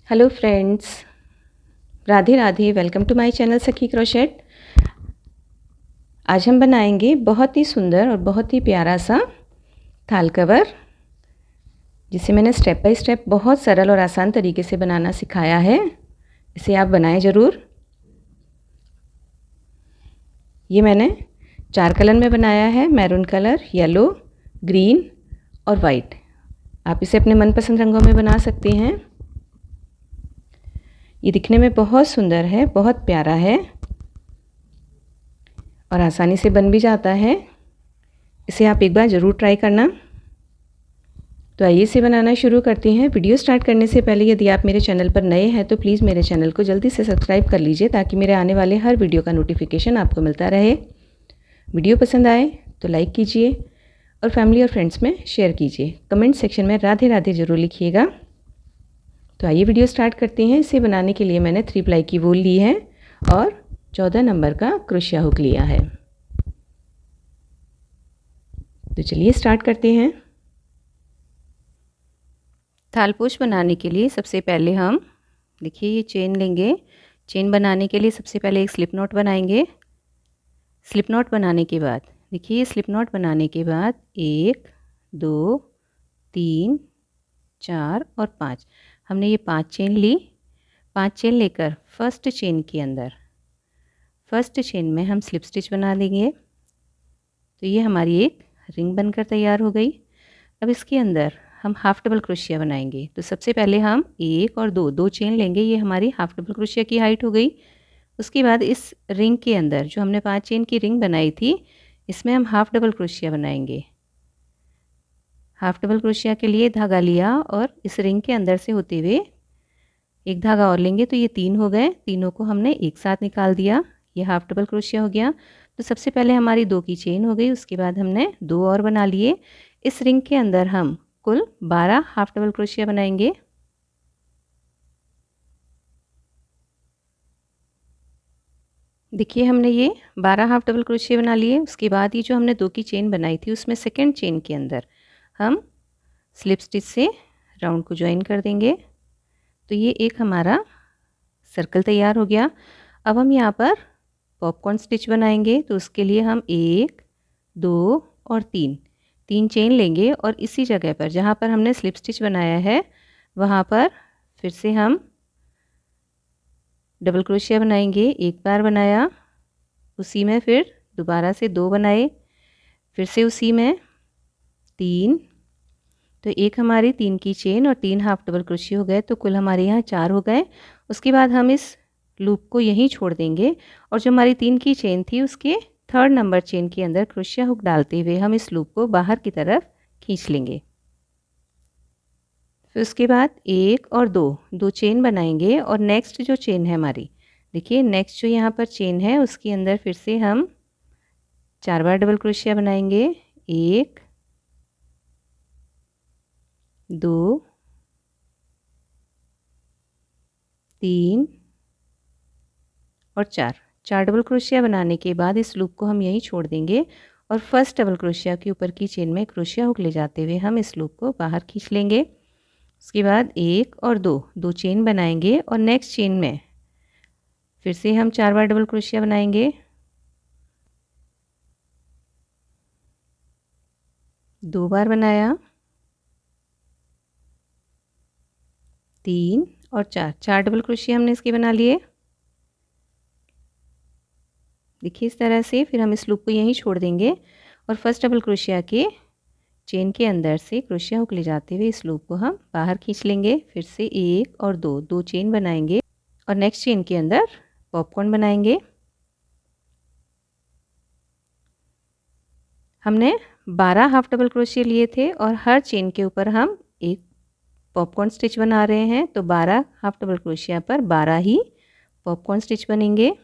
Hello friends, Radhe Radhe. Welcome to my channel Sakhi crochet. आज हम बनाएंगे बहुत ही सुंदर और बहुत ही प्यारा सा थाल कवर, जिसे मैंने स्टेप बाय स्टेप बहुत सरल और आसान तरीके से बनाना सिखाया है। इसे आप बनाएं ज़रूर। ये मैंने 4 कलर में बनाया है, मैरून कलर, येलो, ग्रीन और वाइट। आप इसे अपने मनपसंद रंगों में बना सकते हैं। ये दिखने में बहुत सुंदर है, बहुत प्यारा है और आसानी से बन भी जाता है। इसे आप एक बार ज़रूर ट्राई करना। तो आइए इसे बनाना शुरू करते हैं। वीडियो स्टार्ट करने से पहले यदि आप मेरे चैनल पर नए हैं तो प्लीज़ मेरे चैनल को जल्दी से सब्सक्राइब कर लीजिए, ताकि मेरे आने वाले हर वीडियो का नोटिफिकेशन आपको मिलता रहे। वीडियो पसंद आए तो लाइक कीजिए और फैमिली और फ्रेंड्स में शेयर कीजिए। कमेंट सेक्शन में राधे राधे ज़रूर लिखिएगा। तो आइए वीडियो स्टार्ट करते हैं। इसे बनाने के लिए मैंने 3 प्लाई की वूल ली है और 14 नंबर का क्रोशिया हुक लिया है। तो चलिए स्टार्ट करते हैं। थालपोश बनाने के लिए सबसे पहले हम देखिए ये चेन लेंगे। चेन बनाने के लिए सबसे पहले एक स्लिप नॉट बनाएंगे। स्लिप नॉट बनाने के बाद देखिए, स्लिप नॉट बनाने के बाद 1 2 3 4 और 5, हमने ये 5 चेन ली। 5 चेन लेकर फर्स्ट चेन में हम स्लिप स्टिच बना देंगे। तो ये हमारी एक रिंग बनकर तैयार हो गई। अब इसके अंदर हम हाफ डबल क्रोशिया बनाएंगे। तो सबसे पहले हम 1 और 2 चेन लेंगे। ये हमारी हाफ डबल क्रोशिया की हाइट हो गई। उसके बाद इस रिंग के अंदर जो हमने 5 चेन की रिंग बनाई थी, इसमें हम हाफ डबल क्रोशिया बनाएंगे। हाफ डबल क्रोशिया के लिए धागा लिया और इस रिंग के अंदर से होते हुए एक धागा और लेंगे। तो ये 3 हो गए। तीनों को हमने एक साथ निकाल दिया। ये हाफ डबल क्रोशिया हो गया। तो सबसे पहले हमारी 2 की चेन हो गई। उसके बाद हमने 2 और बना लिए। इस रिंग के अंदर हम कुल 12 हाफ डबल क्रोशिया बनाएंगे। देखिए हमने ये 12 हाफ डबल क्रोशिया बना लिए। उसके बाद ये जो हमने 2 की चेन बनाई थी, उसमें सेकंड चेन के अंदर हम स्लिप स्टिच से राउंड को ज्वाइन कर देंगे। तो ये एक हमारा सर्कल तैयार हो गया। अब हम यहाँ पर पॉपकॉर्न स्टिच बनाएंगे। तो उसके लिए हम 1 2 और 3 चेन लेंगे और इसी जगह पर जहाँ पर हमने स्लिप स्टिच बनाया है, वहाँ पर फिर से हम डबल क्रोशिया बनाएंगे। एक बार बनाया, उसी में फिर दोबारा से 2 बनाए, फिर से उसी में 3। तो एक हमारी 3 की चेन और 3 हाफ डबल क्रोशिया हो गए। तो कुल हमारे यहाँ 4 हो गए। उसके बाद हम इस लूप को यहीं छोड़ देंगे और जो हमारी 3 की चेन थी, उसके 3rd नंबर चेन के अंदर क्रोशिया हुक डालते हुए हम इस लूप को बाहर की तरफ खींच लेंगे। फिर उसके बाद 1 और 2 चेन बनाएंगे और नेक्स्ट जो चेन है हमारी, देखिए नेक्स्ट जो यहाँ पर चेन है, उसके अंदर फिर से हम 4 बार डबल क्रोशिया बनाएंगे। 1 2 3 और 4 डबल क्रोशिया बनाने के बाद इस लूप को हम यहीं छोड़ देंगे और फर्स्ट डबल क्रोशिया के ऊपर की चेन में क्रोशिया हुक ले जाते हुए हम इस लूप को बाहर खींच लेंगे। उसके बाद 1 और 2 चेन बनाएंगे और नेक्स्ट चेन में फिर से हम 4 बार डबल क्रोशिया बनाएंगे। 2 बार बनाया, 3 और 4 डबल क्रोशिया हमने इसके बना लिए। देखिए इस तरह से फिर हम इस लूप को यहीं छोड़ देंगे और फर्स्ट डबल क्रोशिया के चेन के अंदर से क्रोशिया हुक ले जाते हुए इस लूप को हम बाहर खींच लेंगे। फिर से 1 और 2 चेन बनाएंगे और नेक्स्ट चेन के अंदर पॉपकॉर्न बनाएंगे। हमने 12 हाफ डबल क्रोशिया लिए थे और हर चेन के ऊपर हम एक पॉपकॉर्न स्टिच बना रहे हैं। तो 12 हाफ डबल क्रोशिया पर 12 ही पॉपकॉर्न स्टिच बनेंगे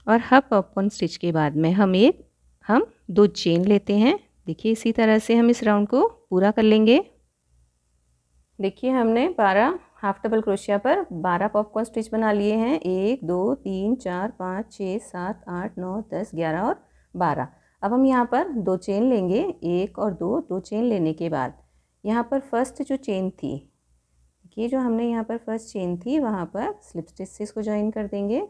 और हर पॉपकॉर्न स्टिच के बाद में हम 2 चेन लेते हैं। देखिए इसी तरह से हम इस राउंड को पूरा कर लेंगे। देखिए हमने 12 हाफ डबल क्रोशिया पर 12 पॉपकॉर्न स्टिच बना लिए हैं। 1 2 3 4 5 6 7 8 9 10 11 और 12। अब हम यहाँ पर 2 चेन लेंगे। 1 और 2 चेन लेने के बाद यहाँ पर फर्स्ट जो चेन थी, देखिए जो हमने यहाँ पर फर्स्ट चेन थी वहाँ पर स्लिप स्टिच से इसको ज्वाइन कर देंगे।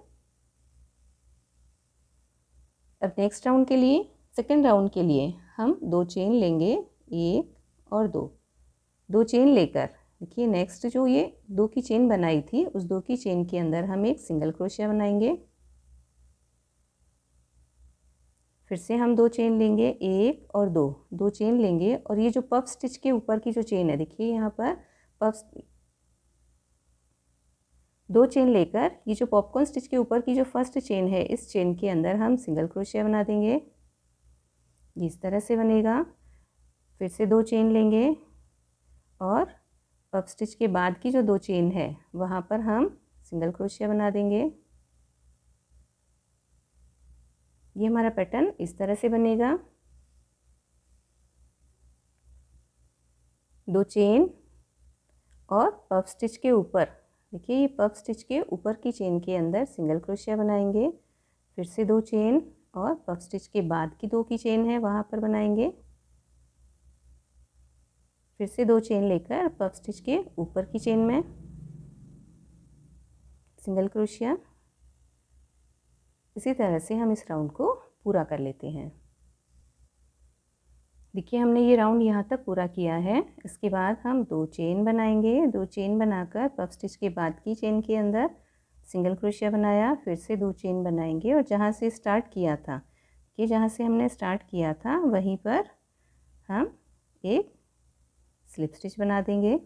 अब नेक्स्ट राउंड के लिए, सेकेंड राउंड के लिए हम 2 चेन लेंगे, 1 और 2 चेन लेकर देखिए नेक्स्ट जो ये 2 की चेन बनाई थी उस 2 की चेन के अंदर हम एक सिंगल क्रोशिया बनाएंगे। फिर से हम 2 चेन लेंगे, 1 और 2 चेन लेंगे और ये जो पफ स्टिच के ऊपर की जो चेन है देखिए यहाँ पर पफ 2 चेन लेकर ये जो पॉपकॉर्न स्टिच के ऊपर की जो फर्स्ट चेन है इस चेन के अंदर हम सिंगल क्रोशिया बना देंगे। इस तरह से बनेगा। फिर से 2 चेन लेंगे और पफ स्टिच के बाद की जो 2 चेन है वहाँ पर हम सिंगल क्रोशिया बना देंगे। ये हमारा पैटर्न इस तरह से बनेगा। 2 चेन और पफ स्टिच के ऊपर देखिए ये पफ स्टिच के ऊपर की चेन के अंदर सिंगल क्रोशिया बनाएंगे। फिर से 2 चेन और पफ स्टिच के बाद की 2 की चेन है वहाँ पर बनाएंगे। फिर से 2 चेन लेकर पफ स्टिच के ऊपर की चेन में सिंगल क्रोशिया। इसी तरह से हम इस राउंड को पूरा कर लेते हैं। देखिए हमने ये राउंड यहाँ तक पूरा किया है। इसके बाद हम 2 चेन बनाएंगे। 2 चेन बनाकर पफ स्टिच के बाद की चेन के अंदर सिंगल क्रोशिया बनाया। फिर से 2 चेन बनाएंगे और जहाँ से स्टार्ट किया था कि जहाँ से हमने स्टार्ट किया था वहीं पर हम एक स्लिप स्टिच बना देंगे।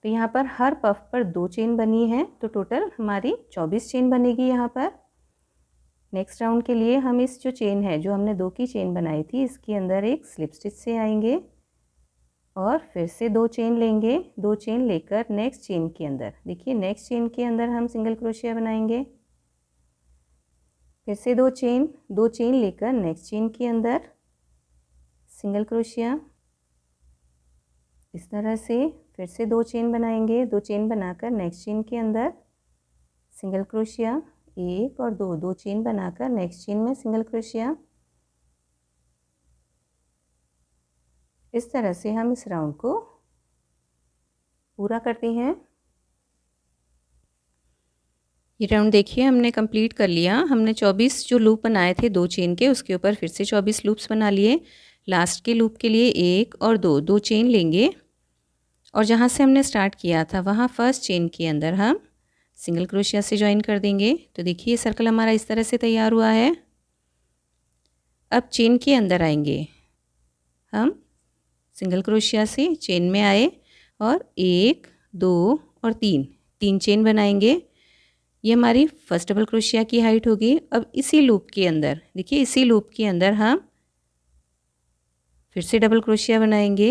तो यहाँ पर हर पफ पर 2 चेन बनी है तो टोटल हमारी 24 चेन बनेगी यहाँ पर। नेक्स्ट राउंड के लिए हम इस जो चेन है जो हमने 2 की चेन बनाई थी इसके अंदर एक स्लिप स्टिच से आएंगे और फिर से 2 चेन लेंगे। 2 चेन लेकर नेक्स्ट चेन के अंदर देखिए नेक्स्ट चेन के अंदर हम सिंगल क्रोशिया बनाएंगे। फिर से 2 चेन लेकर नेक्स्ट चेन के अंदर सिंगल क्रोशिया। इस तरह से फिर से 2 चेन बनाएंगे। 2 चेन बनाकर नेक्स्ट चेन के अंदर सिंगल क्रोशिया, 1 और 2 चेन बनाकर नेक्स्ट चेन में सिंगल क्रोशिया। इस तरह से हम इस राउंड को पूरा करते हैं। ये राउंड देखिए हमने कंप्लीट कर लिया। हमने 24 जो लूप बनाए थे 2 चेन के उसके ऊपर फिर से 24 लूप्स बना लिए। लास्ट के लूप के लिए 1 और 2 चेन लेंगे और जहाँ से हमने स्टार्ट किया था वहाँ फर्स्ट चेन के अंदर हम सिंगल क्रोशिया से ज्वाइन कर देंगे। तो देखिए सर्कल हमारा इस तरह से तैयार हुआ है। अब चेन के अंदर आएंगे हम, सिंगल क्रोशिया से चेन में आए और 1, 2 और 3 चेन बनाएंगे। ये हमारी फर्स्ट डबल क्रोशिया की हाइट होगी। अब इसी लूप के अंदर देखिए इसी लूप के अंदर हम फिर से डबल क्रोशिया बनाएंगे।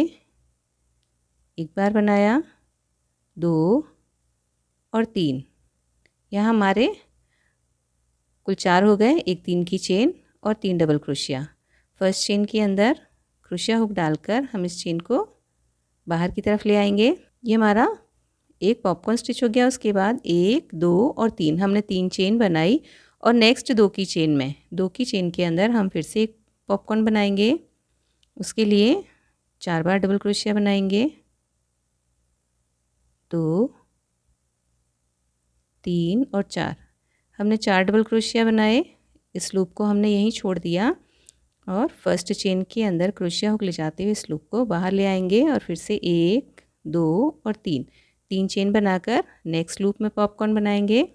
एक बार बनाया, 2 और 3, यहाँ हमारे कुल 4 हो गए। एक 3 की चेन और 3 डबल क्रोशिया। फर्स्ट चेन के अंदर क्रोशिया हुक डालकर हम इस चेन को बाहर की तरफ ले आएंगे। ये हमारा एक पॉपकॉर्न स्टिच हो गया। उसके बाद 1, 2 और 3 हमने 3 चेन बनाई और नेक्स्ट 2 की चेन में 2 की चेन के अंदर हम फिर से एक पॉपकॉर्न बनाएंगे। उसके लिए 4 बार डबल क्रोशिया बनाएंगे, 2, 3 और 4। हमने 4 डबल क्रोशिया बनाए। इस लूप को हमने यहीं छोड़ दिया और फर्स्ट चेन के अंदर क्रोशिया हुक ले जाते हुए इस लूप को बाहर ले आएंगे और फिर से 1, 2 और 3 चेन बनाकर नेक्स्ट लूप में पॉपकॉर्न बनाएंगे।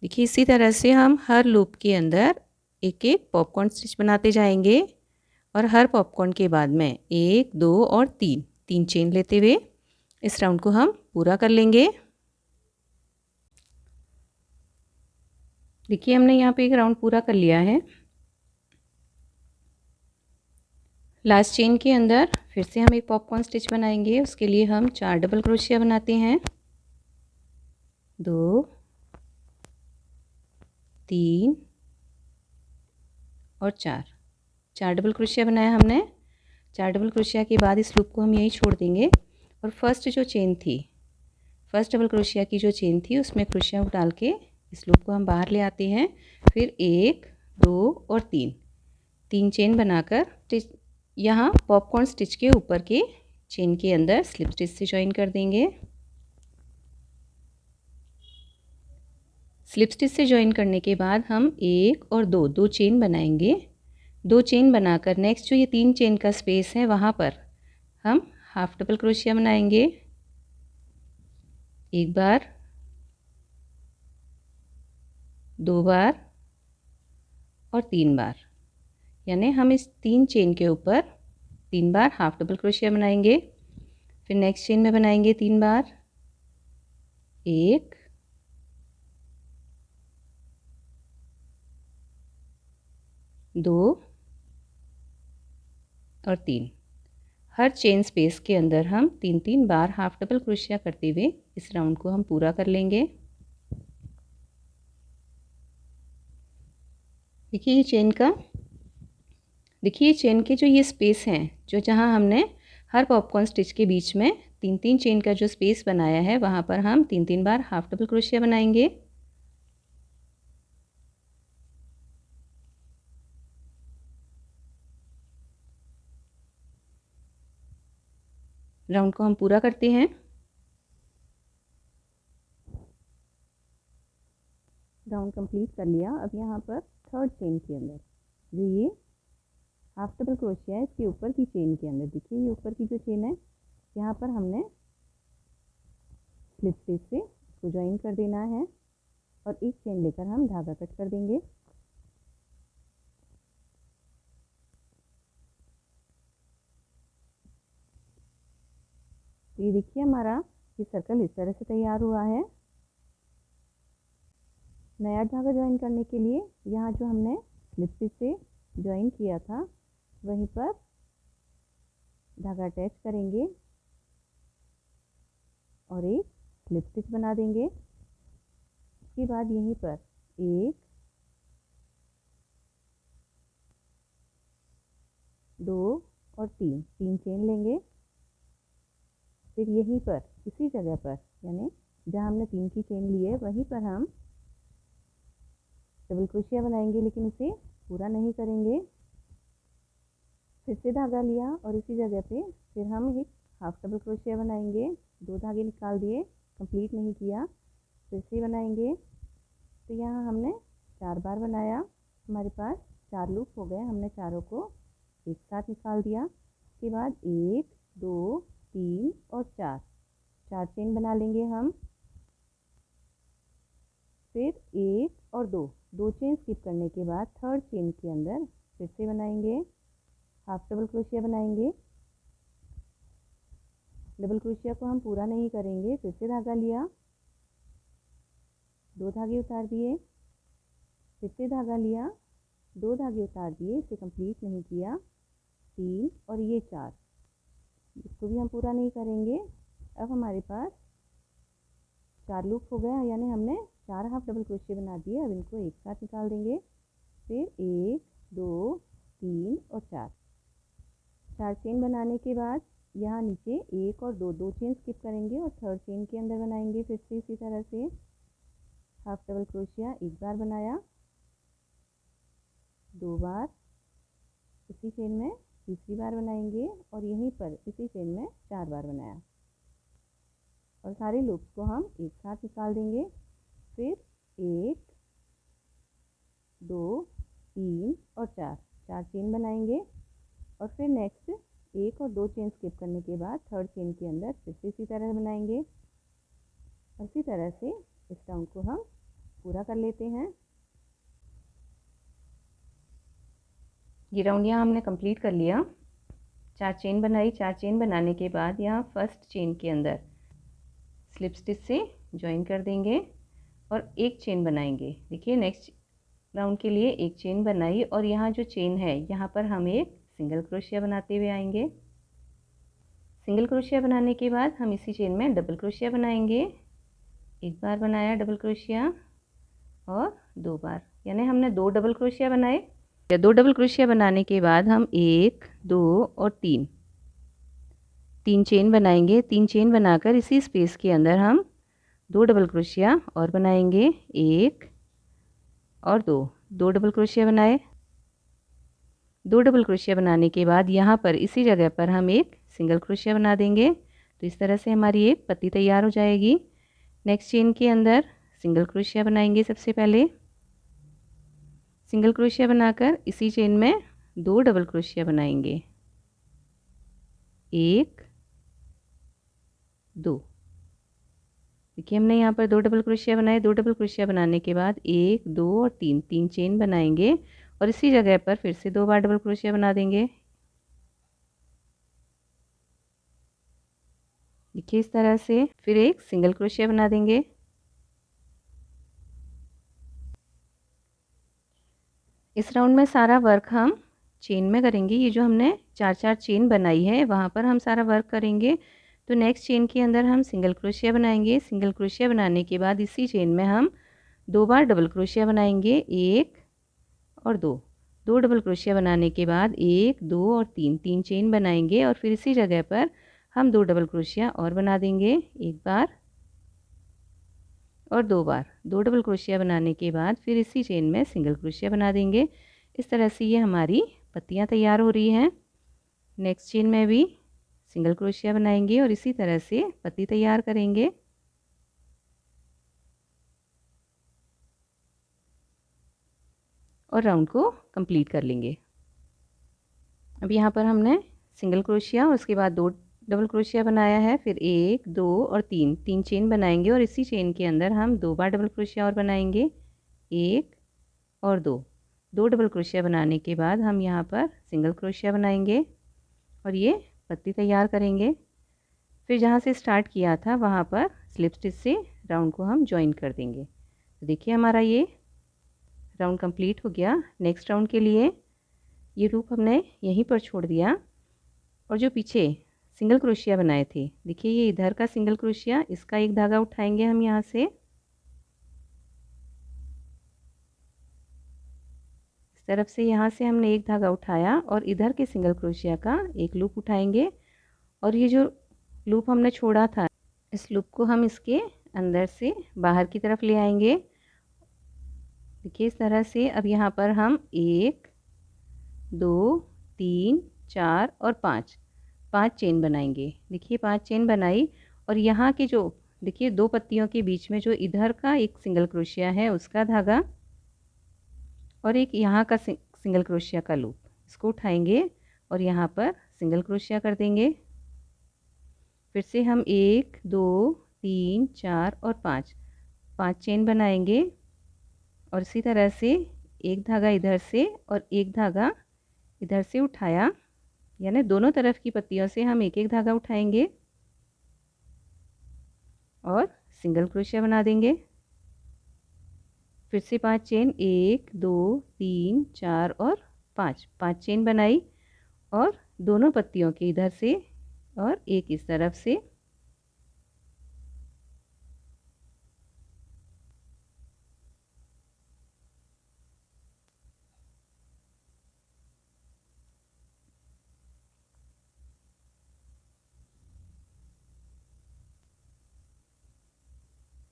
देखिए इसी तरह से हम हर लूप के अंदर एक एक पॉपकॉर्न स्टिच बनाते जाएंगे और हर पॉपकॉर्न के बाद में 1, 2 और 3 चेन लेते हुए इस राउंड को हम पूरा कर लेंगे। देखिए हमने यहाँ पे एक राउंड पूरा कर लिया है। लास्ट चेन के अंदर फिर से हम एक पॉपकॉर्न स्टिच बनाएंगे। उसके लिए हम 4 डबल क्रोशिया बनाते हैं, 2, 3 और 4 डबल क्रोशिया बनाया हमने। 4 डबल क्रोशिया के बाद इस लूप को हम यहीं छोड़ देंगे और फर्स्ट जो चेन थी फर्स्ट डबल क्रोशिया की जो चेन थी उसमें क्रोशिया डाल के इस लूप को हम बाहर ले आते हैं। फिर 1 2 और 3 चेन बनाकर यहाँ पॉपकॉर्न स्टिच के ऊपर के चेन के अंदर स्लिप स्टिच से ज्वाइन कर देंगे। स्लिप स्टिच से ज्वाइन करने के बाद हम 1 और 2 चेन बनाएंगे। 2 चेन बनाकर नेक्स्ट जो ये 3 चेन का स्पेस है वहाँ पर हम हाफ डबल क्रोशिया बनाएंगे। एक बार, 2 बार और 3 बार, यानी हम इस 3 चेन के ऊपर 3 बार हाफ डबल क्रोशिया बनाएंगे। फिर नेक्स्ट चेन में बनाएंगे 3 बार, 1 2 और 3। हर चेन स्पेस के अंदर हम 3 बार हाफ डबल क्रोशिया करते हुए इस राउंड को हम पूरा कर लेंगे। देखिए चेन के जो ये स्पेस हैं, जो जहाँ हमने हर पॉपकॉर्न स्टिच के बीच में 3 चेन का जो स्पेस बनाया है वहाँ पर हम 3 बार हाफ डबल क्रोशिया बनाएंगे। राउंड को हम पूरा करते हैं। राउंड कंप्लीट कर लिया। अब यहाँ पर थर्ड चेन के अंदर जो ये हाफ डबल क्रोशिया है इसके ऊपर की चेन के अंदर, देखिए ये ऊपर की जो चेन है यहाँ पर हमने स्लिप स्टिच से इसको ज्वाइन कर देना है और एक चेन लेकर हम धागा कट कर देंगे। तो ये देखिए हमारा ये सर्कल इस तरह से तैयार हुआ है। नया धागा ज्वाइन करने के लिए यहाँ जो हमने स्लिप स्टिच से ज्वाइन किया था वहीं पर धागा अटैच करेंगे और एक स्लिप स्टिच बना देंगे। इसके बाद यहीं पर 1 2 और 3 चेन लेंगे। फिर यहीं पर इसी जगह पर, यानी जहाँ हमने 3 की चेन ली है वहीं पर हम डबल क्रोशिया बनाएंगे, लेकिन उसे पूरा नहीं करेंगे। फिर से धागा लिया और इसी जगह पे फिर हम एक हाफ डबल क्रोशिया बनाएंगे। 2 धागे निकाल दिए, कंप्लीट नहीं किया, फिर से बनाएंगे। तो यहाँ हमने 4 बार बनाया, हमारे पास 4 लूप हो गए। हमने चारों को एक साथ निकाल दिया। उसके बाद 1 2 3 और 4 चेन बना लेंगे हम। फिर 1 और 2 चेन स्किप करने के बाद थर्ड चेन के अंदर फिर से बनाएंगे, हाफ डबल क्रोशिया बनाएंगे। डबल क्रोशिया को हम पूरा नहीं करेंगे। फिर से धागा लिया, 2 धागे उतार दिए, फिर से धागा लिया, 2 धागे उतार दिए, इसे कंप्लीट नहीं किया, 3 और ये 4, इसको भी हम पूरा नहीं करेंगे। अब हमारे पास 4 लूप हो गया, यानी हमने 4 हाफ डबल क्रोशिया बना दिए। अब इनको एक साथ निकाल देंगे। फिर 1 2 3 और 4 चेन बनाने के बाद यहाँ नीचे 1 और 2 चेन स्किप करेंगे और थर्ड चेन के अंदर बनाएंगे। फिर से इसी तरह से हाफ डबल क्रोशिया एक बार बनाया, 2 बार, इसी चेन में तीसरी बार बनाएंगे और यहीं पर इसी चेन में 4 बार बनाया और सारे लूप्स को हम एक साथ निकाल देंगे। फिर 1 2 3 और 4 चेन बनाएंगे और फिर नेक्स्ट 1 और 2 चेन स्किप करने के बाद थर्ड चेन के अंदर फिर से इसी तरह बनाएंगे। इसी तरह से इस राउंड को हम पूरा कर लेते हैं। ये राउंड यहाँ हमने कंप्लीट कर लिया। 4 चेन बनाई। 4 चेन बनाने के बाद यहाँ फर्स्ट चेन के अंदर स्लिप स्टिच से ज्वाइन कर देंगे और एक चेन बनाएंगे। देखिए नेक्स्ट राउंड के लिए एक चेन बनाई और यहाँ जो चेन है यहाँ पर हम एक सिंगल क्रोशिया बनाते हुए आएंगे। सिंगल क्रोशिया बनाने के बाद हम इसी चेन में डबल क्रोशिया बनाएंगे। एक बार बनाया डबल क्रोशिया और 2 बार, यानी हमने 2 डबल क्रोशिया बनाए। 2 डबल क्रोशिया बनाने के बाद हम 1 2 और 3 चेन बनाएंगे। 3 चेन बनाकर इसी स्पेस के अंदर हम 2 डबल क्रोशिया और बनाएंगे, 1 और 2 डबल क्रोशिया बनाए। 2 डबल क्रोशिया बनाने के बाद यहाँ पर इसी जगह पर हम एक सिंगल क्रोशिया बना देंगे। तो इस तरह से हमारी एक पत्ती तैयार हो जाएगी। नेक्स्ट चेन के अंदर सिंगल क्रोशिया बनाएंगे। सबसे पहले सिंगल क्रोशिया बनाकर इसी चेन में 2 डबल क्रोशिया बनाएंगे, 1 2। देखिए हमने यहाँ पर 2 डबल क्रोशिया बनाए। 2 डबल क्रोशिया बनाने के बाद 1 2 और 3 चेन बनाएंगे और इसी जगह पर फिर से 2 बार डबल क्रोशिया बना देंगे। देखिए इस तरह से फिर एक सिंगल क्रोशिया बना देंगे। इस राउंड में सारा वर्क हम चेन में करेंगे। ये जो हमने 4 चेन बनाई है वहाँ पर हम सारा वर्क करेंगे। तो नेक्स्ट चेन के अंदर हम सिंगल क्रोशिया बनाएंगे। सिंगल क्रोशिया बनाने के बाद इसी चेन में हम 2 बार डबल क्रोशिया बनाएंगे, 1 और 2 डबल क्रोशिया बनाने के बाद 1 2 और 3 चेन बनाएंगे और फिर इसी जगह पर हम 2 डबल क्रोशिया और बना देंगे, एक बार और 2 बार। 2 डबल क्रोशिया बनाने के बाद फिर इसी चेन में सिंगल क्रोशिया बना देंगे। इस तरह से ये हमारी पत्तियां तैयार हो रही हैं। नेक्स्ट चेन में भी सिंगल क्रोशिया बनाएंगे और इसी तरह से पत्ती तैयार करेंगे। और राउंड को कंप्लीट कर लेंगे। अब यहाँ पर हमने सिंगल क्रोशिया और उसके बाद 2 डबल क्रोशिया बनाया है। फिर 1 2 और 3 चेन बनाएंगे और इसी चेन के अंदर हम 2 बार डबल क्रोशिया और बनाएंगे, 1 और 2 डबल क्रोशिया बनाने के बाद हम यहाँ पर सिंगल क्रोशिया बनाएंगे और ये पत्ती तैयार करेंगे। फिर जहाँ से स्टार्ट किया था वहाँ पर स्लिप स्टिच से राउंड को हम ज्वाइन कर देंगे। तो देखिए हमारा ये राउंड कंप्लीट हो गया। नेक्स्ट राउंड के लिए ये लूप हमने यहीं पर छोड़ दिया और जो पीछे सिंगल क्रोशिया बनाए थे, देखिए ये इधर का सिंगल क्रोशिया, इसका एक धागा उठाएंगे हम यहाँ से, इस तरफ से यहाँ से हमने एक धागा उठाया और इधर के सिंगल क्रोशिया का एक लूप उठाएंगे और ये जो लूप हमने छोड़ा था इस लूप को हम इसके अंदर से बाहर की तरफ ले आएंगे। देखिए इस तरह से अब यहाँ पर हम 1 2 3 4 और 5 चेन बनाएंगे। देखिए 5 चेन बनाई और यहाँ के जो देखिए 2 पत्तियों के बीच में जो इधर का एक सिंगल क्रोशिया है उसका धागा और एक यहाँ का सिंगल क्रोशिया का लूप, इसको उठाएंगे और यहाँ पर सिंगल क्रोशिया कर देंगे। फिर से हम 1 2 3 4 और 5 चेन बनाएंगे और इसी तरह से एक धागा इधर से और एक धागा इधर से उठाया, यानी दोनों तरफ की पत्तियों से हम एक एक धागा उठाएंगे और सिंगल क्रोशिया बना देंगे। फिर से 5 चेन, 1 2 3 4 और 5 चेन बनाई और दोनों पत्तियों के इधर से और एक इस तरफ से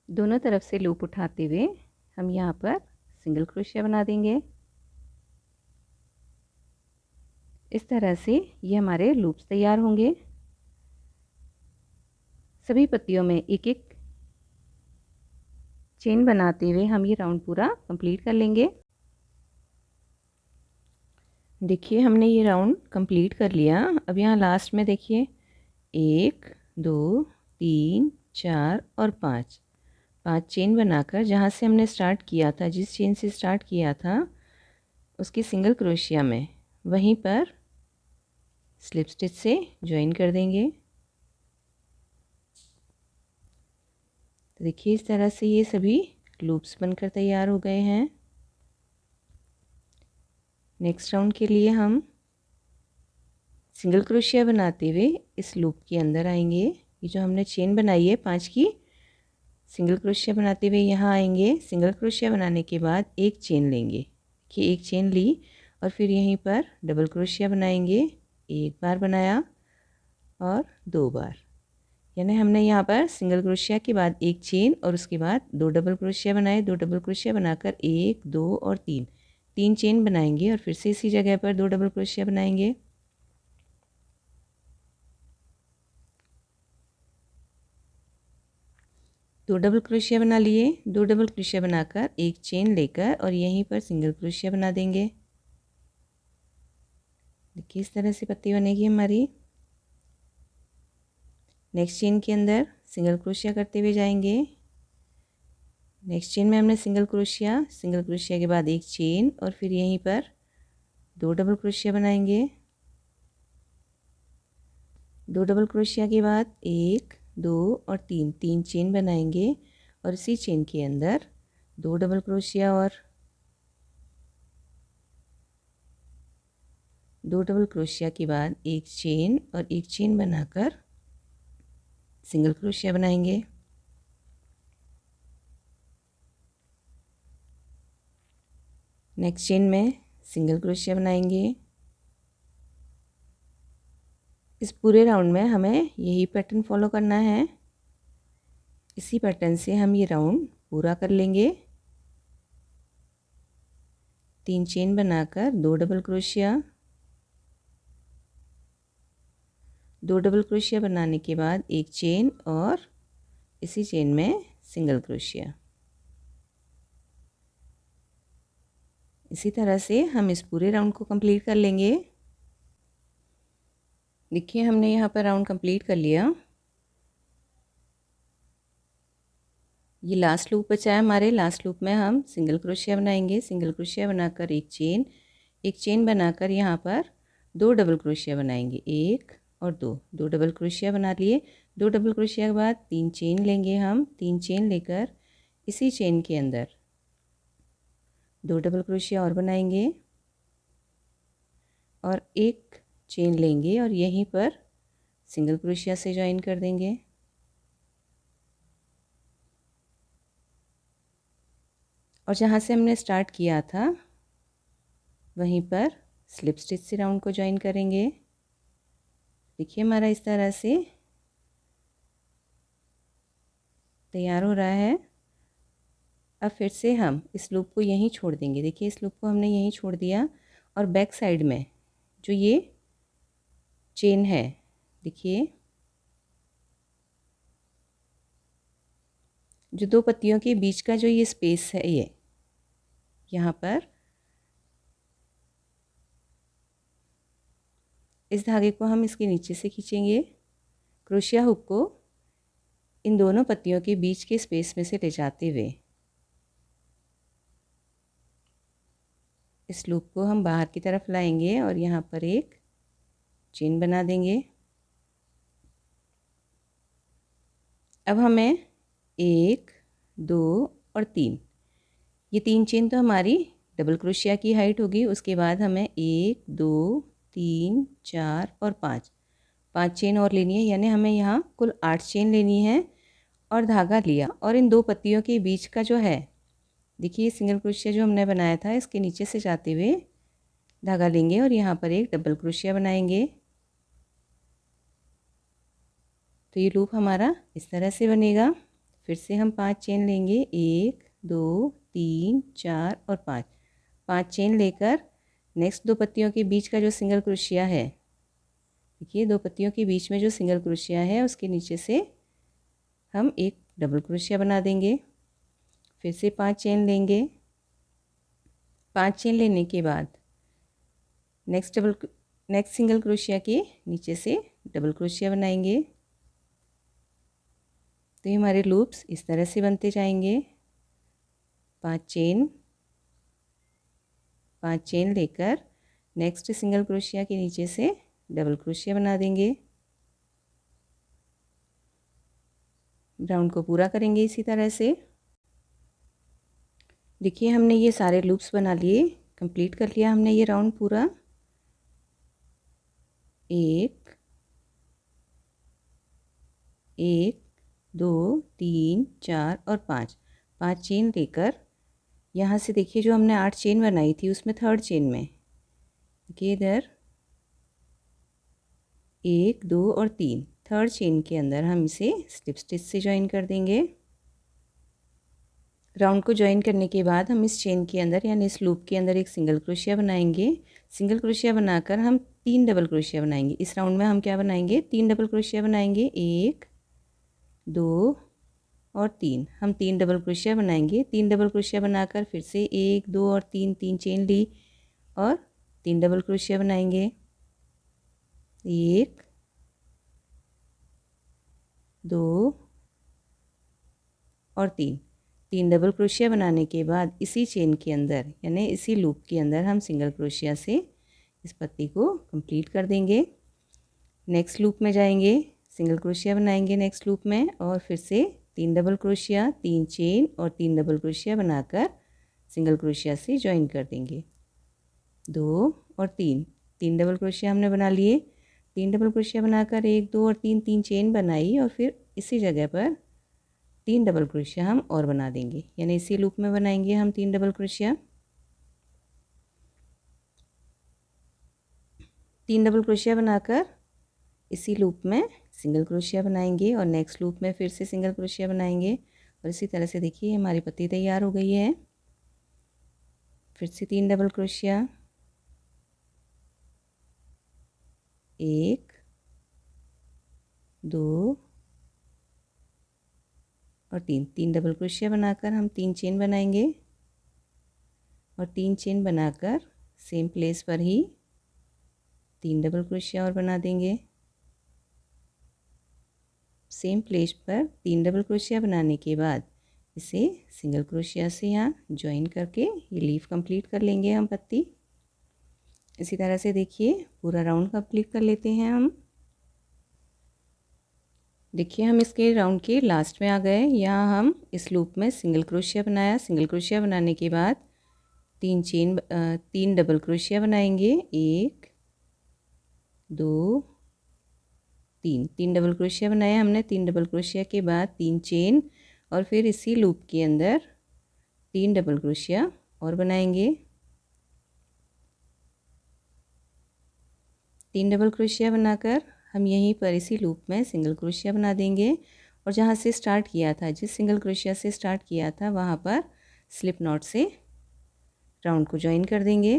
दोनों तरफ से लूप उठाते हुए हम यहाँ पर सिंगल क्रोशिया बना देंगे। इस तरह से ये हमारे लूप्स तैयार होंगे। सभी पत्तियों में एक एक चेन बनाते हुए हम ये राउंड पूरा कंप्लीट कर लेंगे। देखिए हमने ये राउंड कंप्लीट कर लिया। अब यहाँ लास्ट में देखिए 1 2 3 4 और 5 चेन बनाकर जहाँ से हमने स्टार्ट किया था, जिस चेन से स्टार्ट किया था उसके सिंगल क्रोशिया में वहीं पर स्लिप स्टिच से ज्वाइन कर देंगे। तो देखिए इस तरह से ये सभी लूप्स बनकर तैयार हो गए हैं। नेक्स्ट राउंड के लिए हम सिंगल क्रोशिया बनाते हुए इस लूप के अंदर आएंगे। ये जो हमने चेन बनाई है 5 की, सिंगल क्रोशिया बनाते हुए यहाँ आएंगे। सिंगल क्रोशिया बनाने के बाद एक चेन लेंगे कि एक चेन ली और फिर यहीं पर डबल क्रोशिया बनाएंगे। एक बार बनाया और 2 बार, यानी हमने यहाँ पर सिंगल क्रोशिया के बाद एक चेन और उसके बाद 2 डबल क्रोशिया बनाए। 2 डबल क्रोशिया बनाकर 1 2 और 3 चेन बनाएंगे और फिर से इसी जगह पर 2 डबल क्रोशिया बनाएंगे। दो डबल क्रोशिया बना लिए। 2 डबल क्रोशिया बनाकर एक चेन लेकर और यहीं पर सिंगल क्रोशिया बना देंगे। देखिए इस तरह से पत्ती बनेगी हमारी। नेक्स्ट चेन के अंदर सिंगल क्रोशिया करते हुए जाएंगे। नेक्स्ट चेन में हमने सिंगल क्रोशिया के बाद एक चेन और फिर यहीं पर 2 डबल क्रोशिया बनाएंगे। 2 डबल क्रोशिया के बाद 1 2 और 3 चेन बनाएंगे और इसी चेन के अंदर 2 डबल क्रोशिया और 2 डबल क्रोशिया के बाद एक चेन और एक चेन बनाकर सिंगल क्रोशिया बनाएंगे। नेक्स्ट चेन में सिंगल क्रोशिया बनाएंगे। इस पूरे राउंड में हमें यही पैटर्न फॉलो करना है। इसी पैटर्न से हम ये राउंड पूरा कर लेंगे। 3 चेन बनाकर 2 डबल क्रोशिया, 2 डबल क्रोशिया बनाने के बाद एक चेन और इसी चेन में सिंगल क्रोशिया। इसी तरह से हम इस पूरे राउंड को कंप्लीट कर लेंगे। देखिए हमने यहाँ पर राउंड कंप्लीट कर लिया। ये लास्ट लूप बचा है हमारे। लास्ट लूप में हम सिंगल क्रोशिया बनाएंगे। सिंगल क्रोशिया बनाकर एक चेन बनाकर यहाँ पर 2 डबल क्रोशिया बनाएंगे। 1 और 2 डबल क्रोशिया बना लिए। 2 डबल क्रोशिया के बाद 3 चेन लेंगे हम। 3 चेन लेकर इसी चेन के अंदर 2 डबल क्रोशिया और बनाएंगे और एक चेन लेंगे और यहीं पर सिंगल क्रोशिया से ज्वाइन कर देंगे। और जहाँ से हमने स्टार्ट किया था वहीं पर स्लिप स्टिच से राउंड को ज्वाइन करेंगे। देखिए हमारा इस तरह से तैयार हो रहा है। अब फिर से हम इस लूप को यहीं छोड़ देंगे। देखिए इस लूप को हमने यहीं छोड़ दिया और बैक साइड में जो ये चेन है, देखिए जो 2 पत्तियों के बीच का जो ये स्पेस है, ये यहाँ पर इस धागे को हम इसके नीचे से खींचेंगे। क्रोशिया हुक को इन दोनों पत्तियों के बीच के स्पेस में से ले जाते हुए इस लूप को हम बाहर की तरफ लाएंगे और यहाँ पर एक चेन बना देंगे। अब हमें 1 2 और 3, ये 3 चेन तो हमारी डबल क्रोशिया की हाइट होगी। उसके बाद हमें 1 2 3 4 और 5 चेन और लेनी है। यानी हमें यहाँ कुल 8 चेन लेनी है और धागा लिया और इन 2 पत्तियों के बीच का जो है, देखिए सिंगल क्रोशिया जो हमने बनाया था इसके नीचे से जाते हुए धागा लेंगे और यहाँ पर एक डबल क्रोशिया बनाएंगे। तो ये लूप हमारा इस तरह से बनेगा। फिर से हम 5 चेन लेंगे। 1 2 3 4 और 5 चेन लेकर नेक्स्ट 2 पत्तियों के बीच का जो सिंगल क्रोशिया है, देखिए 2 पत्तियों के बीच में जो सिंगल क्रोशिया है उसके नीचे से हम एक डबल क्रोशिया बना देंगे। फिर से 5 चेन लेंगे। 5 चेन लेने के बाद नेक्स्ट सिंगल क्रोशिया के नीचे से डबल क्रोशिया बनाएंगे। तो ये हमारे लूप्स इस तरह से बनते जाएंगे। 5 चेन लेकर नेक्स्ट सिंगल क्रोशिया के नीचे से डबल क्रोशिया बना देंगे। राउंड को पूरा करेंगे इसी तरह से। देखिए हमने ये सारे लूप्स बना लिए, कंप्लीट कर लिया हमने ये राउंड पूरा। 1 2 3 4 और 5 चेन लेकर यहाँ से देखिए जो हमने 8 चेन बनाई थी उसमें थर्ड चेन में देखिए इधर 1 2 और 3 थर्ड चेन के अंदर हम इसे स्लिप स्टिच से ज्वाइन कर देंगे। राउंड को ज्वाइन करने के बाद हम इस चेन के अंदर यानी इस लूप के अंदर एक सिंगल क्रोशिया बनाएंगे। सिंगल क्रोशिया बनाकर हम 3 डबल क्रोशिया बनाएंगे। इस राउंड में हम क्या बनाएंगे, 3 डबल क्रोशिया बनाएंगे। 1 2 और 3। हम 3 डबल क्रोशिया बनाएंगे। 3 डबल क्रोशिया बनाकर फिर से 1 2 और 3 3 चेन ली और 3 डबल क्रोशिया बनाएंगे। 1 2 और 3 डबल क्रोशिया बनाने के बाद इसी चेन के अंदर यानी इसी लूप के अंदर हम सिंगल क्रोशिया से इस पत्ती को कंप्लीट कर देंगे। नेक्स्ट लूप में जाएंगे, सिंगल क्रोशिया बनाएंगे नेक्स्ट लूप में और फिर से 3 डबल क्रोशिया, 3 चेन और 3 डबल क्रोशिया बनाकर सिंगल क्रोशिया से ज्वाइन कर देंगे। 2 और 3 डबल क्रोशिया हमने बना लिए। 3 डबल क्रोशिया बनाकर 1 2 और 3 चेन बनाई और फिर इसी जगह पर 3 डबल क्रोशिया हम और बना देंगे, यानी इसी लूप में बनाएंगे हम 3 डबल क्रोशिया। 3 डबल क्रोशिया बनाकर इसी लूप में सिंगल क्रोशिया बनाएंगे और नेक्स्ट लूप में फिर से सिंगल क्रोशिया बनाएंगे और इसी तरह से देखिए हमारी पत्ती तैयार हो गई है। फिर से 3 डबल क्रोशिया, 1 2 और 3 डबल क्रोशिया बनाकर हम 3 चेन बनाएंगे और 3 चेन बनाकर सेम प्लेस पर ही 3 डबल क्रोशिया और बना देंगे। सेम प्लेस पर 3 डबल क्रोशिया बनाने के बाद इसे सिंगल क्रोशिया से यहाँ ज्वाइन करके ये लीफ कंप्लीट कर लेंगे हम पत्ती। इसी तरह से देखिए पूरा राउंड कंप्लीट कर लेते हैं हम। देखिए हम इसके राउंड के लास्ट में आ गए। यहाँ हम इस लूप में सिंगल क्रोशिया बनाया। सिंगल क्रोशिया बनाने के बाद 3 डबल क्रोशिया बनाएंगे। 1 2 3 डबल क्रोशिया बनाया हमने। 3 डबल क्रोशिया के बाद 3 चेन और फिर इसी लूप के अंदर 3 डबल क्रोशिया और बनाएंगे। 3 डबल क्रोशिया बनाकर हम यहीं पर इसी लूप में सिंगल क्रोशिया बना देंगे और जहाँ से स्टार्ट किया था, जिस सिंगल क्रोशिया से स्टार्ट किया था वहाँ पर स्लिप नॉट से राउंड को ज्वाइन कर देंगे।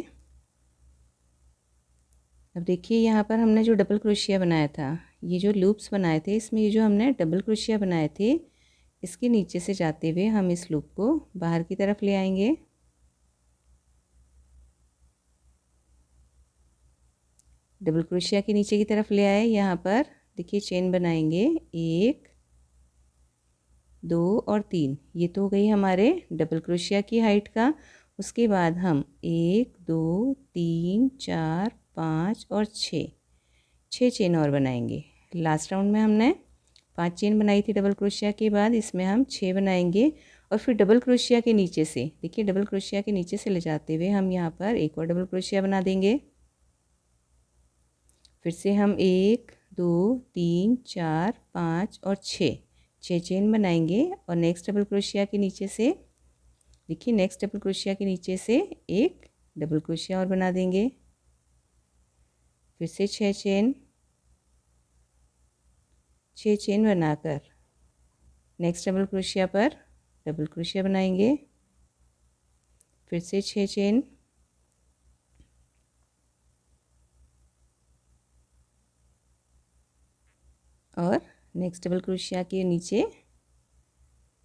अब देखिए यहाँ पर हमने जो डबल क्रोशिया बनाया था, ये जो लूप्स बनाए थे, इसमें ये जो हमने डबल क्रोशिया बनाए थे इसके नीचे से जाते हुए हम इस लूप को बाहर की तरफ ले आएंगे। डबल क्रोशिया के नीचे की तरफ ले आए। यहाँ पर देखिए चेन बनाएंगे 1 2 और 3। ये तो हो गई हमारे डबल क्रोशिया की हाइट का। उसके बाद हम 1 2 3 4 5 और 6 चेन और बनाएंगे। लास्ट राउंड में हमने 5 चेन बनाई थी डबल क्रोशिया के बाद, इसमें हम 6 बनाएंगे और फिर डबल क्रोशिया के नीचे से देखिए डबल क्रोशिया के नीचे से ले जाते हुए हम यहाँ पर एक और डबल क्रोशिया बना देंगे। फिर से हम 1 2 3 4 5 और 6 चेन बनाएंगे और नेक्स्ट डबल क्रोशिया के नीचे से देखिए नेक्स्ट डबल क्रोशिया के नीचे से एक डबल क्रोशिया और बना देंगे। फिर से 6 चेन बनाकर नेक्स्ट डबल क्रोशिया पर डबल क्रोशिया बनाएंगे। फिर से 6 चेन और नेक्स्ट डबल क्रोशिया के नीचे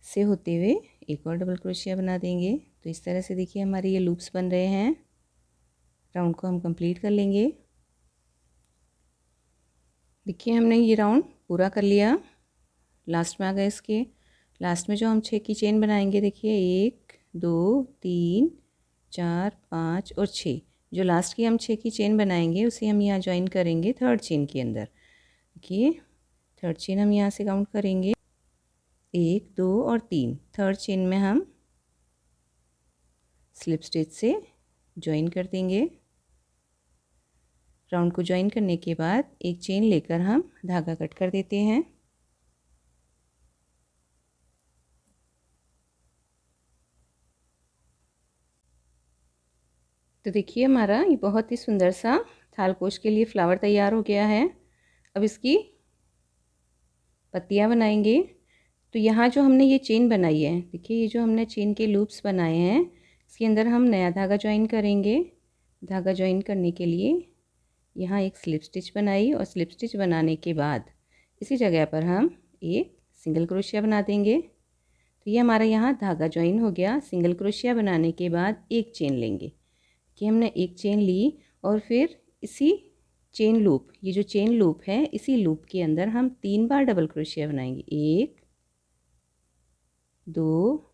से होते हुए एक और डबल क्रोशिया बना देंगे। तो इस तरह से देखिए हमारे ये लूप्स बन रहे हैं। राउंड को हम कंप्लीट कर लेंगे। देखिए हमने ये राउंड पूरा कर लिया। लास्ट में आ गए इसके। लास्ट में जो हम 6 की चेन बनाएंगे देखिए 1 2 3 4 5 और 6। जो लास्ट की हम 6 की चेन बनाएंगे उसे हम यहाँ ज्वाइन करेंगे थर्ड चेन के अंदर। देखिए थर्ड चेन हम यहाँ से काउंट करेंगे 1 2 और 3। थर्ड चेन में हम स्लिप स्टिच से ज्वाइन कर देंगे। राउंड को ज्वाइन करने के बाद एक चेन लेकर हम धागा कट कर देते हैं। तो देखिए हमारा ये बहुत ही सुंदर सा थालपोश के लिए फ्लावर तैयार हो गया है। अब इसकी पत्तियाँ बनाएंगे। तो यहाँ जो हमने ये चेन बनाई है, देखिए ये जो हमने चेन के लूप्स बनाए हैं, इसके अंदर हम नया धागा ज्वाइन करेंगे। धागा ज्वाइन करने के लिए यहाँ एक स्लिप स्टिच बनाई और स्लिप स्टिच बनाने के बाद इसी जगह पर हम एक सिंगल क्रोशिया बना देंगे। तो ये हमारा यहाँ धागा ज्वाइन हो गया। सिंगल क्रोशिया बनाने के बाद एक चेन लेंगे कि हमने एक चेन ली और फिर इसी चेन लूप, ये जो चेन लूप है, इसी लूप के अंदर हम 3 बार डबल क्रोशिया बनाएंगे। 1 2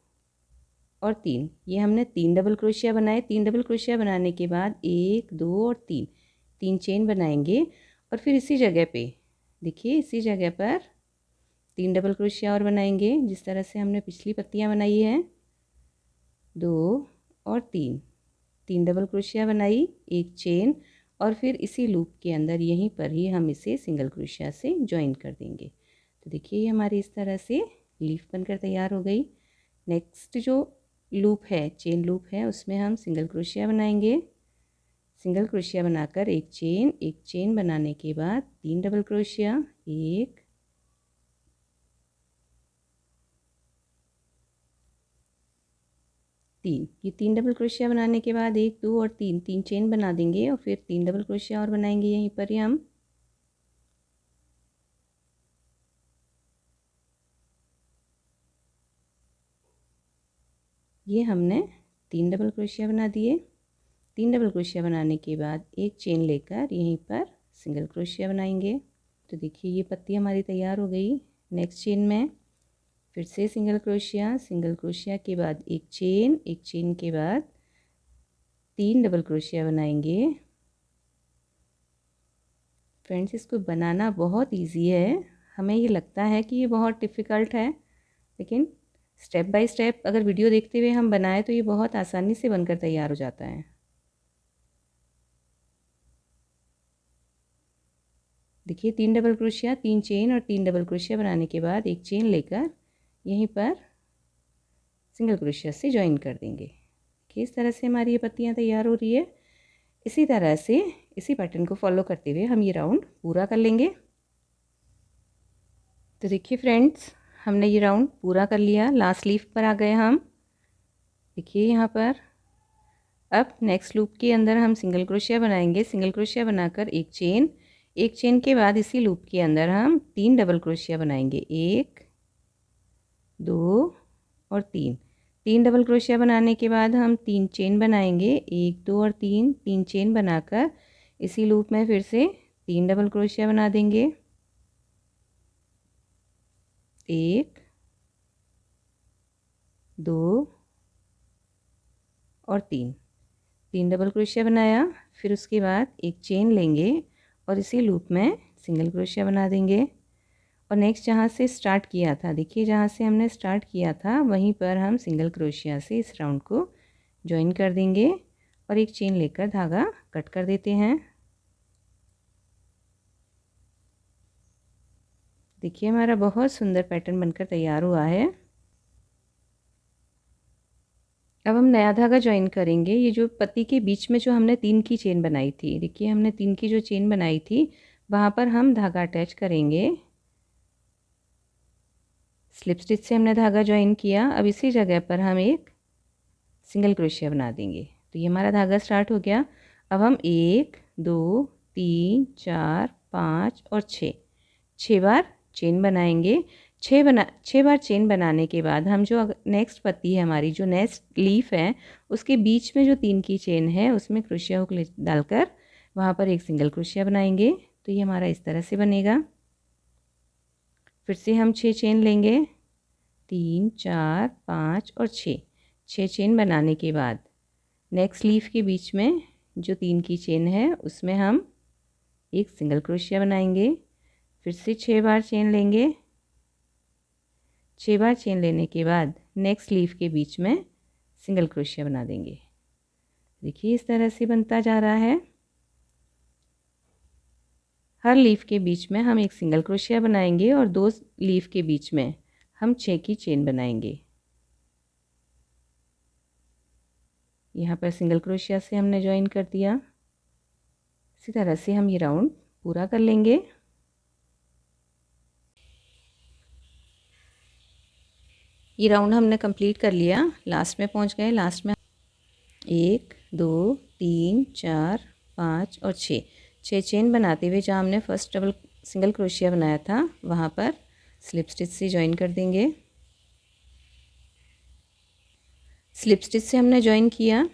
और 3। ये हमने 3 डबल क्रोशिया बनाए। 3 डबल क्रोशिया बनाने के बाद 1 2 और 3 चेन बनाएंगे और फिर इसी जगह पे देखिए, इसी जगह पर 3 डबल क्रोशिया और बनाएंगे, जिस तरह से हमने पिछली पत्तियां बनाई हैं। 2 और 3 डबल क्रोशिया बनाई, एक चेन और फिर इसी लूप के अंदर यहीं पर ही हम इसे सिंगल क्रोशिया से ज्वाइन कर देंगे। तो देखिए ये हमारी इस तरह से लीफ बनकर तैयार हो गई। नेक्स्ट जो लूप है, चेन लूप है, उसमें हम सिंगल क्रोशिया बनाएंगे। सिंगल क्रोशिया बनाकर एक चेन बनाने के बाद 3 डबल क्रोशिया, 1 3। ये 3 डबल क्रोशिया बनाने के बाद 1 2 और 3 चेन बना देंगे और फिर 3 डबल क्रोशिया और बनाएंगे यहीं पर ही हम। ये हमने 3 डबल क्रोशिया बना दिए। 3 डबल क्रोशिया बनाने के बाद एक चेन लेकर यहीं पर सिंगल क्रोशिया बनाएंगे। तो देखिए ये पत्ती हमारी तैयार हो गई। नेक्स्ट चेन में फिर से सिंगल क्रोशिया के बाद एक चेन के बाद 3 डबल क्रोशिया बनाएंगे। फ्रेंड्स, इसको बनाना बहुत इजी है। हमें ये लगता है कि ये बहुत डिफ़िकल्ट है, लेकिन स्टेप बाय स्टेप अगर वीडियो देखते हुए हम बनाएं तो ये बहुत आसानी से बनकर तैयार हो जाता है। देखिए 3 डबल क्रोशिया, 3 चेन और 3 डबल क्रोशिया बनाने के बाद एक चेन लेकर यहीं पर सिंगल क्रोशिया से ज्वाइन कर देंगे। कि इस तरह से हमारी ये पत्तियाँ तैयार हो रही है। इसी तरह से इसी पैटर्न को फॉलो करते हुए हम ये राउंड पूरा कर लेंगे। तो देखिए फ्रेंड्स, हमने ये राउंड पूरा कर लिया। लास्ट लीफ पर आ गए हम। देखिए यहाँ पर अब नेक्स्ट लूप के अंदर हम सिंगल क्रोशिया बनाएंगे। सिंगल क्रोशिया बनाकर एक चेन के बाद इसी लूप के अंदर हम 3 डबल क्रोशिया बनाएंगे। 1 2 और 3 डबल क्रोशिया बनाने के बाद हम 3 चेन बनाएंगे। 1 2 और 3 चेन बनाकर इसी लूप में फिर से 3 डबल क्रोशिया बना देंगे। 1 2 और 3 डबल क्रोशिया बनाया। फिर उसके बाद एक चेन लेंगे और इसी लूप में सिंगल क्रोशिया बना देंगे और नेक्स्ट जहाँ से स्टार्ट किया था, देखिए जहाँ से हमने स्टार्ट किया था वहीं पर हम सिंगल क्रोशिया से इस राउंड को ज्वाइन कर देंगे और एक चेन लेकर धागा कट कर देते हैं। देखिए हमारा बहुत सुंदर पैटर्न बनकर तैयार हुआ है। अब हम नया धागा ज्वाइन करेंगे। ये जो पत्ती के बीच में जो हमने 3 की चेन बनाई थी, देखिए हमने 3 की जो चेन बनाई थी वहाँ पर हम धागा अटैच करेंगे। स्लिप स्टिच से हमने धागा ज्वाइन किया। अब इसी जगह पर हम एक सिंगल क्रोशिया बना देंगे। तो ये हमारा धागा स्टार्ट हो गया। अब हम 1 2 3 4 5 और 6 बार चेन बनाएंगे। 6 बार चेन बनाने के बाद हम जो नेक्स्ट पत्ती है हमारी, जो नेक्स्ट लीफ है, उसके बीच में जो 3 की चेन है उसमें क्रोशिया हुक डालकर वहाँ पर एक सिंगल क्रोशिया बनाएंगे। तो ये हमारा इस तरह से बनेगा। फिर से हम 6 चेन लेंगे। 3 4 5 और 6 चेन बनाने के बाद नेक्स्ट लीफ के बीच में जो 3 की चेन है उसमें हम एक सिंगल क्रोशिया बनाएंगे। फिर से 6 बार चेन लेंगे। 6 बार चेन लेने के बाद नेक्स्ट लीफ के बीच में सिंगल क्रोशिया बना देंगे। देखिए इस तरह से बनता जा रहा है। हर लीफ के बीच में हम एक सिंगल क्रोशिया बनाएंगे और 2 लीफ के बीच में हम 6 की चेन बनाएंगे। यहाँ पर सिंगल क्रोशिया से हमने ज्वाइन कर दिया। इसी तरह से हम ये राउंड पूरा कर लेंगे। ये राउंड हमने कंप्लीट कर लिया, लास्ट में पहुंच गए। लास्ट में 1 2 3 4 5 और 6 चेन बनाते हुए जहाँ हमने फर्स्ट डबल सिंगल क्रोशिया बनाया था वहाँ पर स्लिप स्टिच से ज्वाइन कर देंगे। स्लिप स्टिच से हमने ज्वाइन किया,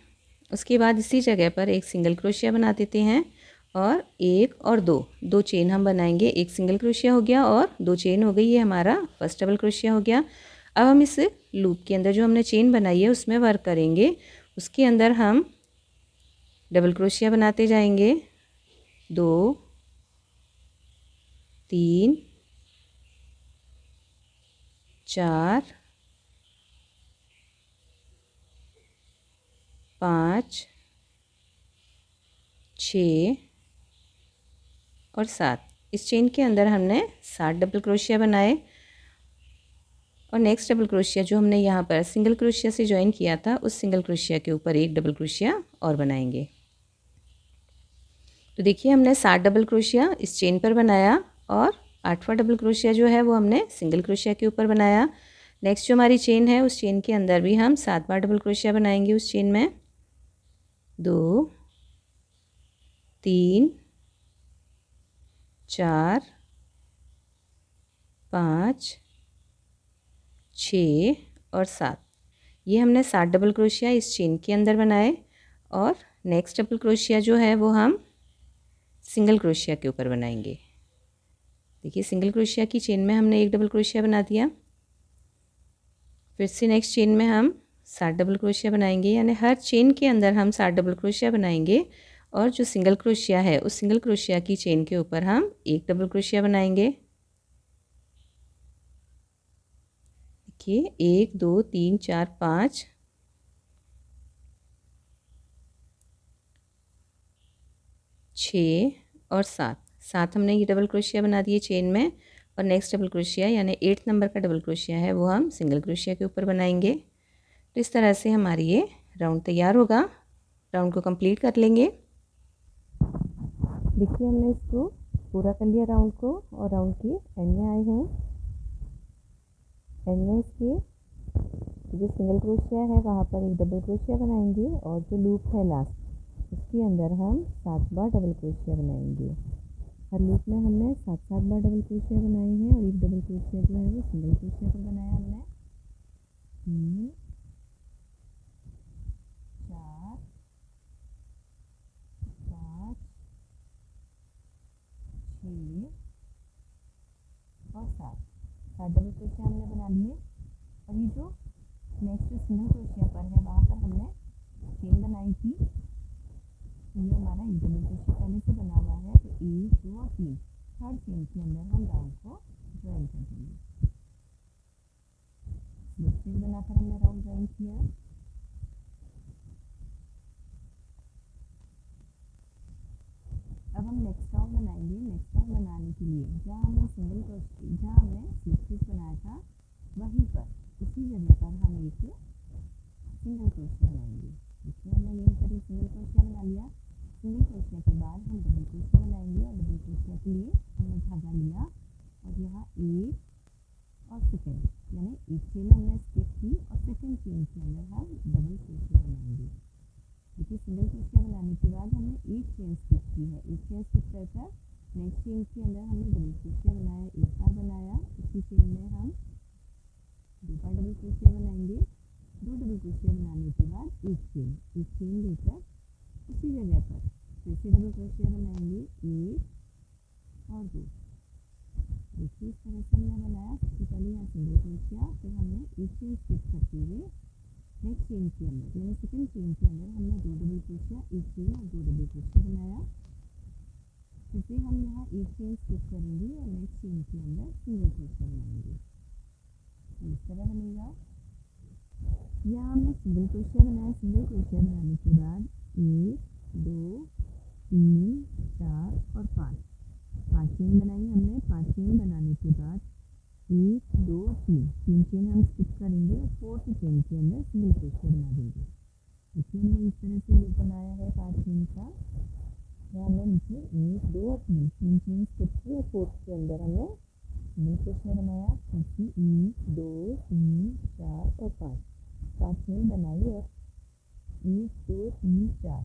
उसके बाद इसी जगह पर एक सिंगल क्रोशिया बना देते हैं और 1 और 2 चेन हम बनाएंगे। एक सिंगल क्रोशिया हो गया और 2 चेन हो गई, ये हमारा फर्स्ट डबल क्रोशिया हो गया। अब हम इस लूप के अंदर जो हमने चेन बनाई है उसमें वर्क करेंगे। उसके अंदर हम डबल क्रोशिया बनाते जाएंगे, 2 3 4 5 6 और 7। इस चेन के अंदर हमने 7 डबल क्रोशिया बनाए और नेक्स्ट डबल क्रोशिया जो हमने यहाँ पर सिंगल क्रोशिया से ज्वाइन किया था उस सिंगल क्रोशिया के ऊपर एक डबल क्रोशिया और बनाएंगे। तो देखिए हमने 7 डबल क्रोशिया इस चेन पर बनाया और 8वां डबल क्रोशिया जो है वो हमने सिंगल क्रोशिया के ऊपर बनाया। नेक्स्ट जो हमारी चेन है उस चेन के अंदर भी हम 7वां डबल क्रोशिया बनाएंगे। उस चेन में 2 3 4 5 6 और 7, ये हमने 7 डबल क्रोशिया इस चेन के अंदर बनाए और नेक्स्ट डबल क्रोशिया जो है वो हम सिंगल क्रोशिया के ऊपर बनाएंगे। देखिए सिंगल क्रोशिया की चेन में हमने एक डबल क्रोशिया बना दिया, फिर से नेक्स्ट चेन में हम 7 डबल क्रोशिया बनाएंगे, यानी हर चेन के अंदर हम 7 डबल क्रोशिया बनाएंगे और जो सिंगल क्रोशिया है उस सिंगल क्रोशिया की चेन के ऊपर हम एक डबल क्रोशिया बनाएंगे। देखिए 1 2 3 4 5 6 और 7 हमने ये डबल क्रोशिया बना दिए चेन में और नेक्स्ट डबल क्रोशिया यानी 8 नंबर का डबल क्रोशिया है वो हम सिंगल क्रोशिया के ऊपर बनाएंगे। तो इस तरह से हमारी ये राउंड तैयार होगा। राउंड को कंप्लीट कर लेंगे। देखिए हमने इसको पूरा कर लिया राउंड को और राउंड के एंड में आए हैं। एंड में इसके जो सिंगल क्रोशिया है वहाँ पर एक डबल क्रोशिया बनाएंगे और जो लूप है लास्ट उसके अंदर हम 7 बार डबल क्रोशिया बनाएंगे। हर लूप में हमने 7 बार डबल क्रोशिया बनाए हैं और एक डबल क्रोशिया जो है वो सिंगल क्रोशिया पर बनाया हमने। 3 4 5 6 और 7 डबल क्रोशिया हमने बना लिए और ये जो नेक्स्ट सिंगल क्रोशिया पर है वहाँ पर हमने चेन बनाई थी। ये हमारा एक डबल क्रोशिया पहले से बना हुआ है, तो 1 2 और 3 थर्ड चेन के अंदर हम राउंड को ज्वाइन कर देंगे। स्लिप बनाकर हमने राउंड ज्वाइन किया। अब हम नेक्स्ट राउंड बनाएंगे। नेक्स्ट राउंड बनाने के लिए जहाँ हमने स्लिप स्टिच बनाया था वहीं पर उसी जगह पर हम एक सिंगल क्रोशिया बनाएंगे। इसमें हमने यहीं पर एक सिंगल क्रोशिया बना लिया। सिंगल क्रोशिया के बाद हम डबल क्रोशिया बनाएंगे और डबल क्रोशिया के लिए हमने धागा लिया और यहाँ एक और सेकेंड यानी एक चेन हमने स्किप की और सेकेंड चेन के अंदर हम डबल क्रोशिया बनाएंगे। देखिए सिंगल क्रोशिया बनाने के बाद हमने एक चेन स्किप की है। एक चेन स्किप कर कर नेक्स्ट चेन के अंदर हमने डबल क्रोशिया बनाया, एक बार बनाया। उसी चेन में हम 2 बार डबल क्रोशिया बनाएंगे। 2 डबल क्रोशिया बनाने के बाद एक चेन लेकर उसी जगह पर फिर से डबल क्रोशिया बनाएंगे, 1 और 2। देखिए इस तरह से हमने बनाया। सबसे पहले यहाँ सिंगल क्रोशिया, फिर हमने एक चेन स्किप करते हुए नेक्स्ट चेन के अंदर यानी सेकेंड चेन के अंदर हमने 2 डबल क्रोशिया, एक चेन और 2 डबल क्रोशिया बनाया। फिर से हम यहाँ एक चेन स्किप करेंगे और नेक्स्ट चेन के अंदर सिंगल क्रोशिया बनाएंगे। इस तरह बनेगा। यहाँ हमने सिंगल क्रोशिया बनाया। सिंगल क्रोशिया बनाने के बाद 1 2 3 4 और 5 चेन बनाई हमने। 5 चेन बनाने के बाद 1 2 3 चेन हम स्किप करेंगे और फोर्थ चेन के अंदर सिंगल क्रोशिया बना देंगे। देखिए हमने इस तरह से लूप बनाया है 5 चेन का। यहाँ हमने नीचे 1 2 और 3 चेन स्किप की और फोर्थ के अंदर हमने सिंगल क्रोशिया बनाया। 1 2 3 4 1 2 3 4,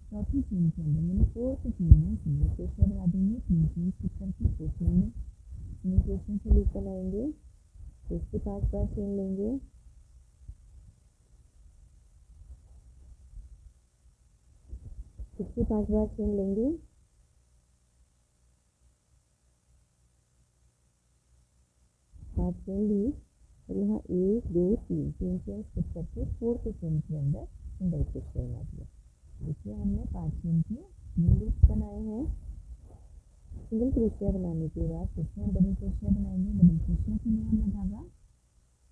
चौथी चेन के अंदर यानी फोर्थ चेन में सिंगल क्रोशिया बना देंगे, 3 चेन स्किप करके फोर्थ चेन में सिंगल क्रोशिया से लूप बनाएंगे। तो इसके 5 बार चेन लेंगे, इसके 5 बार चेन लेंगे, 5 चेन ली और यहाँ 1 2 3 3 चेन स्किप करके फोर्थ चेन के अंदर सिंगल क्रोशिया बना दिया। देखिए हमने 5 चेन के न्यू लूप बनाए हैं। सिंगल क्रोशिया बनाने के बाद फिर से हम डबल क्रोशिया बनाएंगे। डबल क्रोशिया के लिए हमने धागा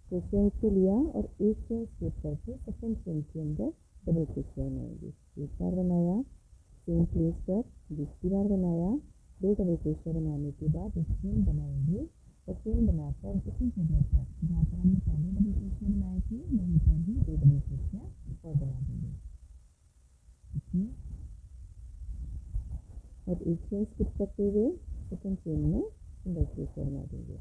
क्रोशिया से लिया और एक चेन स्किप करके सेकंड चेन के अंदर डबल क्रोशिया बनाएंगे। एक बार बनाया सेम प्लेस पर, दूसरी बार बनाया, 2 डबल क्रोशिया बनाने के बाद एक चेन बनाएंगे और चेन बनाकर उसी जगह पर जहाँ पर हमने पहले डबल क्रोशिया बनाए थे वहीं पर भी 2 डबल क्रोशिया और बना देंगे। देखिए और एक चेन स्किप करते हुए सेकंड चेन में सिंगल क्रोशिया बना देंगे।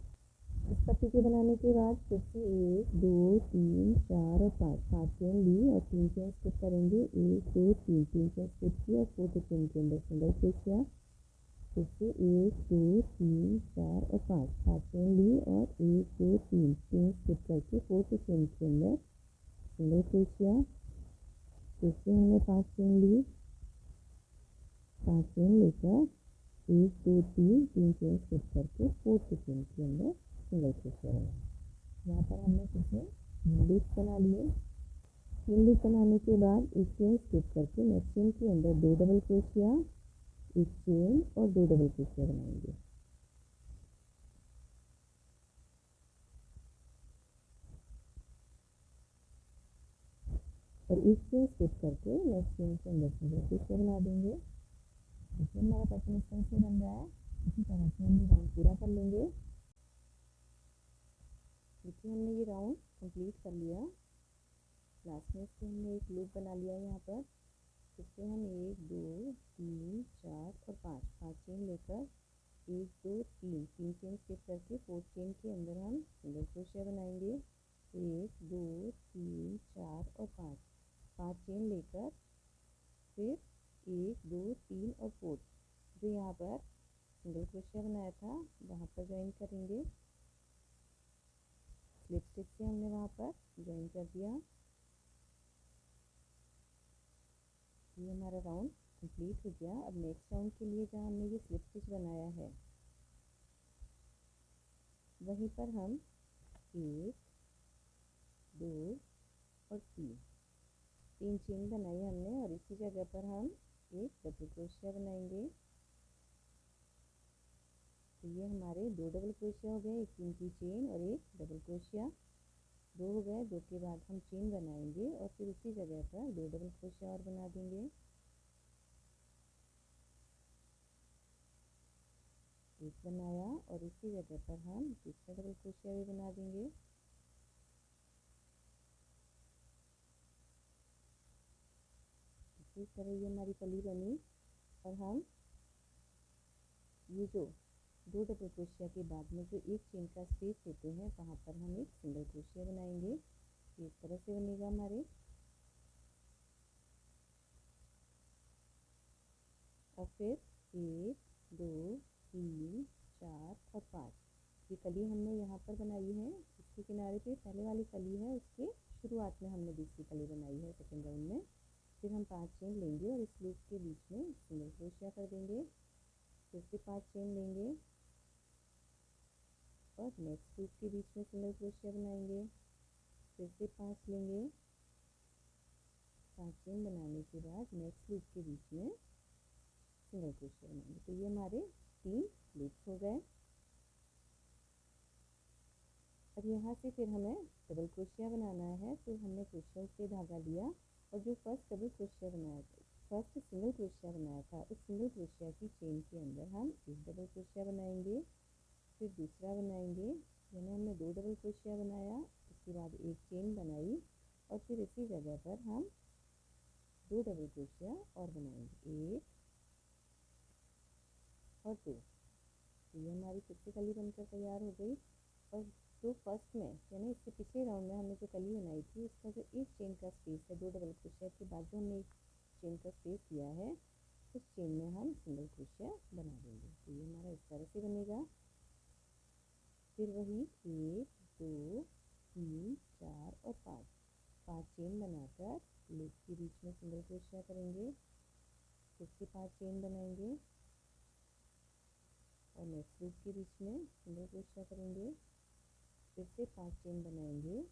इस पट्टी के बनाने के बाद फिर से 1 2 3 4 और 5 चेन ली और 3 चेन स्किप करेंगे। 1 2 3 3 चेन स्किप की और फोर्थ चेन के अंदर सिंगल क्रोशिया। फिर से 1 2 3 4 और 5 चेन ली और 1 2 3 स्किप करके फोर्थ चेन के अंदर सिंगल क्रोशिया। फिर से हमने 5 चेन ली, 5 चेन लेकर 1 2 3 चेन स्किप करके फोर्थ चेन के अंदर सिंगल क्रोशिया बनाया। यहाँ पर हमने फिर से लूप बना लिए। 3 लूप बनाने के बाद एक चेन स्किप करके नेक्स्ट चेन के अंदर 2 डबल क्रोशिया, एक चेन और 2 डबल क्रोशिया बनाएंगे। और एक चेन स्किप करके नेक्स्ट चेन के अंदर सिंगल क्रोशिया बना देंगे। देखिए हमारा पैटर्न इस तरह से बन रहा है। इसी तरह से हम ये राउंड पूरा कर लेंगे। देखिए हमने ये राउंड कंप्लीट कर लिया। लास्ट में इससे हमने एक लूप बना लिया यहाँ पर। इससे हम 1 2 3 4 और 5 चेन लेकर 1 2 3 चेन स्किप करके फोर्थ चेन के अंदर हम सिंगल क्रोशिया बनाएंगे। 1 2 3 4 और 5 चेन लेकर फिर 1 2 3 और 4 जो यहाँ पर सिंगल क्रोशिया बनाया था वहाँ पर ज्वाइन करेंगे। स्लिप स्टिच से हमने वहाँ पर ज्वाइन कर दिया। ये हमारा राउंड कंप्लीट हो गया। अब नेक्स्ट राउंड के लिए जहाँ हमने ये स्लिप स्टिच बनाया है वहीं पर हम 1 2 और 3 चेन बनाई हमने और इसी जगह पर हम एक डबल क्रोशिया बनाएंगे। तो ये हमारे 2 डबल क्रोशिया हो गए, एक 3 की चेन और एक डबल क्रोशिया, 2 हो गए। 2 के बाद हम चेन बनाएंगे और फिर उसी जगह पर 2 डबल क्रोशिया और बना देंगे। एक बनाया और इसी जगह पर हम दूसरा डबल क्रोशिया भी बना देंगे। इसी तरह ये हमारी कली बनी और हम ये जो 2 डबल क्रोशिया के बाद में जो एक चेन का स्पेस देते हैं वहाँ पर हम एक सिंगल क्रोशिया बनाएंगे। इस तरह से बनेगा हमारे। और फिर 1 2 3 4 और 5 ये कली हमने यहाँ पर बनाई है। इसके किनारे पे पहले वाली कली है, उसके शुरुआत में हमने दूसरी कली बनाई है सेकेंड राउंड में। फिर हम 5 चेन लेंगे और इस लूप के बीच में सिंगल क्रोशिया कर देंगे। फिर से 5 चेन लेंगे और नेक्स्ट लूप के बीच में सिंगल क्रोशिया बनाएंगे। फिर से 5 लेंगे, 5 चेन बनाने के बाद नेक्स्ट लूप के बीच में सिंगल क्रोशिया बनाएंगे। तो ये हमारे 3 लूप्स हो गए। अब यहाँ से फिर हमें डबल क्रोशिया बनाना है। तो हमने क्रोशिया से धागा लिया और जो फर्स्ट डबल क्रोशिया बनाया था, फर्स्ट सिंगल क्रोशिया बनाया था, उस सिंगल क्रोशिया की चेन के अंदर हम एक डबल क्रोशिया बनाएंगे, फिर दूसरा बनाएंगे। यानी हमने 2 डबल क्रोशिया बनाया, उसके बाद एक चेन बनाई और फिर इसी जगह पर हम 2 डबल क्रोशिया और बनाएंगे, 1 और 2। ये हमारी फिर से कली बनकर तैयार हो गई। और तो फर्स्ट में यानी इसके पिछले राउंड में हमने जो कली बनाई थी उसका जो एक चेन का स्पेस है, 2 डबल क्रोशिया के बाद जो हमने एक चेन का स्पेस दिया है उस चेन में हम सिंगल क्रोशिया बना देंगे। तो ये हमारा इस तरह से बनेगा। फिर वही 1 2 3 4 और 5 चेन बनाकर लूप के बीच में सिंगल क्रोशिया करेंगे, फिर से 5 चेन बनाएंगे और नेक्स्ट लूप के बीच में सिंगल क्रोशिया करेंगे, फिर से 5 चेन बनाएंगे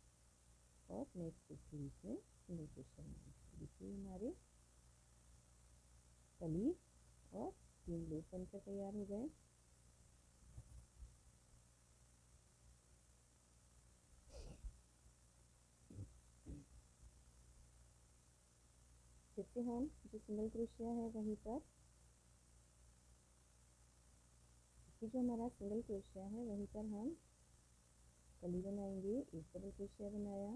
और नेक्स्ट लूप के बीच में सिंगल क्रोशिया बनाएंगे। देखिए हमारे कली और 3 लूप बनकर तैयार हो गए। फिर से हम जो सिंगल क्रोशिया है वहीं पर जो हमारा सिंगल क्रोशिया है वहीं पर हम कली बनाएंगे। एक डबल क्रोशिया बनाया,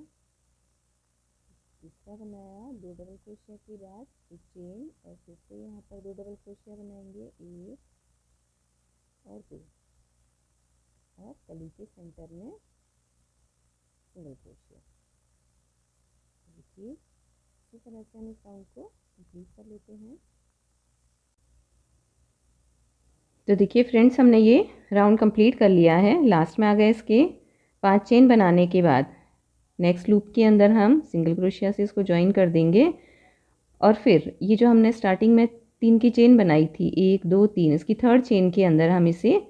तीसरा बनाया, 2 डबल क्रोशिया के बाद एक चेन और फिर से यहाँ पर 2 डबल क्रोशिया बनाएंगे, 1 और 2 और कली के सेंटर में सिंगल क्रोशिया। देखिए इसी तरह से हम इस राउंड को कंप्लीट कर लेते हैं। तो देखिए फ्रेंड्स, हमने ये राउंड कंप्लीट कर लिया है। लास्ट में आ गए इसके 5 चेन बनाने के बाद नेक्स्ट लूप के अंदर हम सिंगल क्रोशिया से इसको ज्वाइन कर देंगे और फिर ये जो हमने स्टार्टिंग में 3 की चेन बनाई थी, 1 2 3, इसकी थर्ड चेन के अंदर हम इसे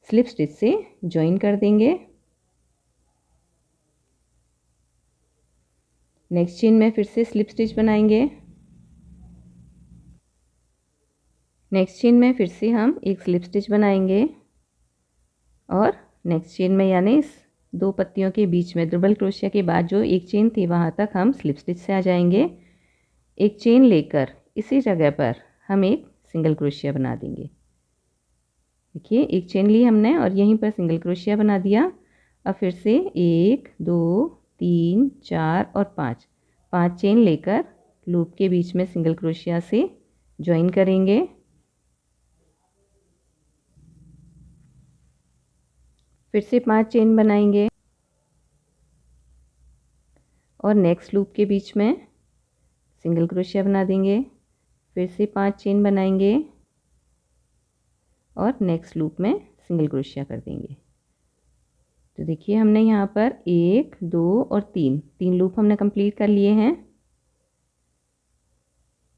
स्लिप स्टिच से ज्वाइन कर देंगे। नेक्स्ट चेन में फिर से स्लिप स्टिच बनाएंगे। नेक्स्ट चेन में फिर से हम एक स्लिप स्टिच बनाएंगे और नेक्स्ट चेन में यानी इस 2 पत्तियों के बीच में डबल क्रोशिया के बाद जो एक चेन थी वहाँ तक हम स्लिप स्टिच से आ जाएंगे। एक चेन लेकर इसी जगह पर हम एक सिंगल क्रोशिया बना देंगे। देखिए एक चेन ली हमने और यहीं पर सिंगल क्रोशिया बना दिया। अब फिर से 1 2 3 4 और 5 चेन लेकर लूप के बीच में सिंगल क्रोशिया से ज्वाइन करेंगे। फिर से 5 चेन बनाएंगे और नेक्स्ट लूप के बीच में सिंगल क्रोशिया बना देंगे। फिर से 5 चेन बनाएंगे और नेक्स्ट लूप में सिंगल क्रोशिया कर देंगे। तो देखिए हमने यहाँ पर 1 2 और 3 लूप हमने कंप्लीट कर लिए हैं।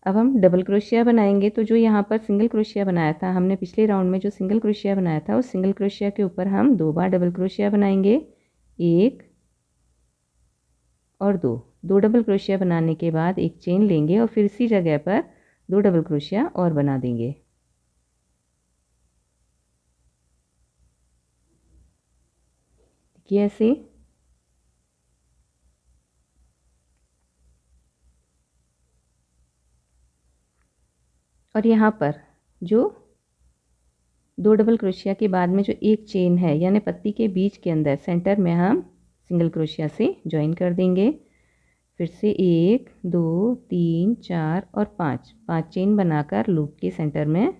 अब हम डबल क्रोशिया बनाएंगे। तो जो यहाँ पर सिंगल क्रोशिया बनाया था हमने पिछले राउंड में, जो सिंगल क्रोशिया बनाया था उस सिंगल क्रोशिया के ऊपर हम 2 बार डबल क्रोशिया बनाएंगे, 1 और 2 डबल क्रोशिया बनाने के बाद एक चेन लेंगे और फिर इसी जगह पर 2 डबल क्रोशिया और बना देंगे। देखिए ऐसे और यहाँ पर जो 2 डबल क्रोशिया के बाद में जो एक चेन है यानी पत्ती के बीच के अंदर सेंटर में हम सिंगल क्रोशिया से ज्वाइन कर देंगे। फिर से 1 2 3 4 और 5 चेन बनाकर लूप के सेंटर में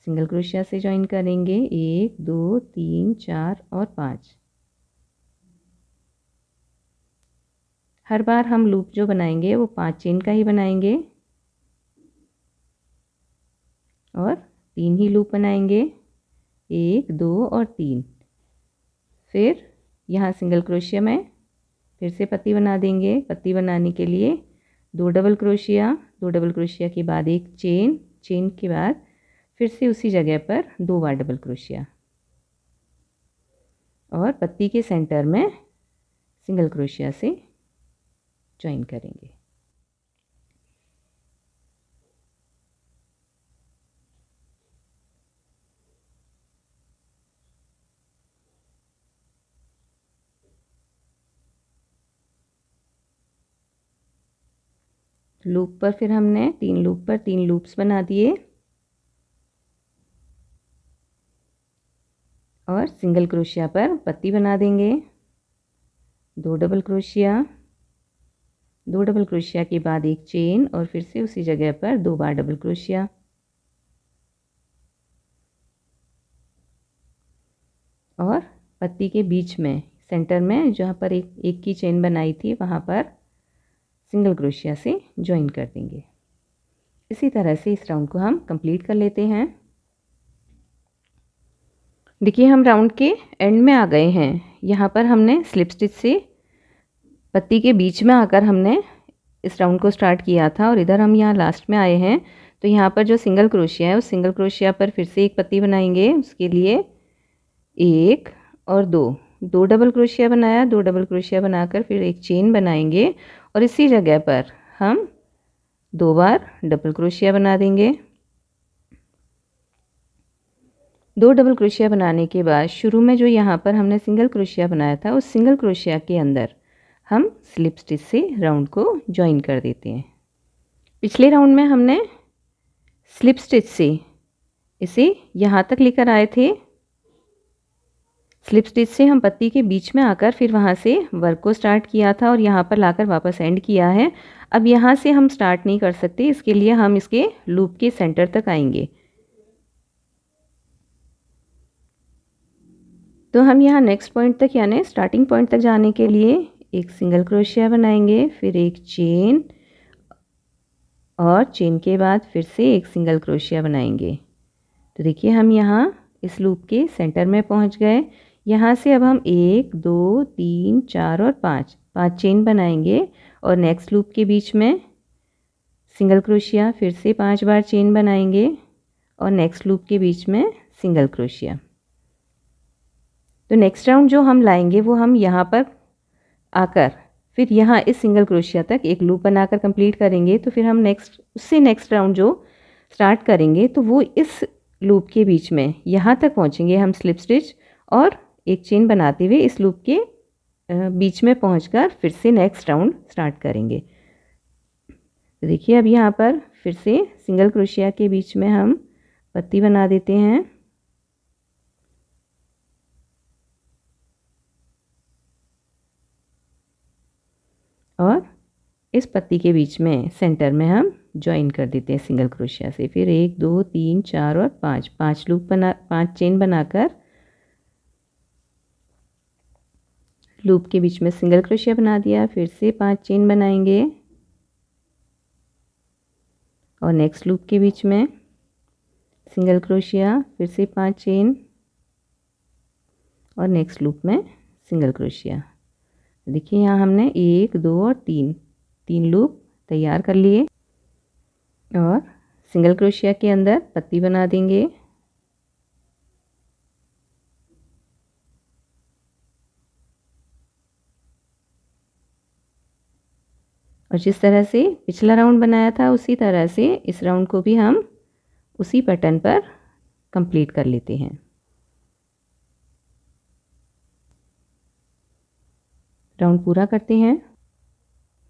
सिंगल क्रोशिया से ज्वाइन करेंगे, 1 2 3 4 और 5। हर बार हम लूप जो बनाएंगे वो 5 चेन का ही बनाएंगे और 3 ही लूप बनाएंगे, 1 2 और 3। फिर यहाँ सिंगल क्रोशिया में फिर से पत्ती बना देंगे। पत्ती बनाने के लिए 2 डबल क्रोशिया के बाद एक चेन के बाद फिर से उसी जगह पर 2 बार डबल क्रोशिया और पत्ती के सेंटर में सिंगल क्रोशिया से ज्वाइन करेंगे। लूप पर फिर हमने 3 लूप पर 3 लूप्स बना दिए और सिंगल क्रोशिया पर पत्ती बना देंगे, 2 डबल क्रोशिया के बाद एक चेन और फिर से उसी जगह पर 2 बार डबल क्रोशिया और पत्ती के बीच में सेंटर में जहाँ पर एक की चेन बनाई थी वहाँ पर सिंगल क्रोशिया से ज्वाइन कर देंगे। इसी तरह से इस राउंड को हम कंप्लीट कर लेते हैं। देखिए हम राउंड के एंड में आ गए हैं। यहाँ पर हमने स्लिप स्टिच से पत्ती के बीच में आकर हमने इस राउंड को स्टार्ट किया था और इधर हम यहाँ लास्ट में आए हैं। तो यहाँ पर जो सिंगल क्रोशिया है उस सिंगल क्रोशिया पर फिर से एक पत्ती बनाएंगे। उसके लिए एक और दो डबल क्रोशिया बनाया, 2 डबल क्रोशिया बनाकर फिर एक चेन बनाएंगे और इसी जगह पर हम 2 बार डबल क्रोशिया बना देंगे। 2 डबल क्रोशिया बनाने के बाद शुरू में जो यहाँ पर हमने सिंगल क्रोशिया बनाया था उस सिंगल क्रोशिया के अंदर हम स्लिप स्टिच से राउंड को ज्वाइन कर देते हैं। पिछले राउंड में हमने स्लिप स्टिच से इसे यहाँ तक लेकर आए थे। स्लिप स्टिच से हम पत्ती के बीच में आकर फिर वहाँ से वर्क को स्टार्ट किया था और यहाँ पर लाकर वापस एंड किया है। अब यहाँ से हम स्टार्ट नहीं कर सकते, इसके लिए हम इसके लूप के सेंटर तक आएंगे। तो हम यहाँ नेक्स्ट पॉइंट तक यानी स्टार्टिंग पॉइंट तक जाने के लिए एक सिंगल क्रोशिया बनाएंगे, फिर एक चेन और चेन के बाद फिर से एक सिंगल क्रोशिया बनाएंगे। तो देखिए हम यहाँ इस लूप के सेंटर में पहुँच गए। यहाँ से अब हम 1 2 3 4 और 5 चेन बनाएंगे और नेक्स्ट लूप के बीच में सिंगल क्रोशिया, फिर से 5 बार चेन बनाएंगे और नेक्स्ट लूप के बीच में सिंगल क्रोशिया। तो नेक्स्ट राउंड जो हम लाएंगे वो हम यहाँ पर आकर फिर यहाँ इस सिंगल क्रोशिया तक एक लूप बनाकर कंप्लीट करेंगे। तो फिर हम नेक्स्ट राउंड जो स्टार्ट करेंगे तो वो इस लूप के बीच में यहाँ तक पहुँचेंगे हम स्लिप स्टिच और एक चेन बनाते हुए इस लूप के बीच में पहुंचकर फिर से नेक्स्ट राउंड स्टार्ट करेंगे। तो देखिए अब यहाँ पर फिर से सिंगल क्रोशिया के बीच में हम पत्ती बना देते हैं और इस पत्ती के बीच में सेंटर में हम ज्वाइन कर देते हैं सिंगल क्रोशिया से। फिर 1 2 3 4 और 5 लूप 5 चेन बनाकर लूप के बीच में सिंगल क्रोशिया बना दिया, फिर से 5 चेन बनाएंगे और नेक्स्ट लूप के बीच में सिंगल क्रोशिया, फिर से 5 चेन और नेक्स्ट लूप में सिंगल क्रोशिया। देखिए यहाँ हमने 1 2 और 3 लूप तैयार कर लिए और सिंगल क्रोशिया के अंदर पत्ती बना देंगे और जिस तरह से पिछला राउंड बनाया था उसी तरह से इस राउंड को भी हम उसी पैटर्न पर कंप्लीट कर लेते हैं। राउंड पूरा करते हैं।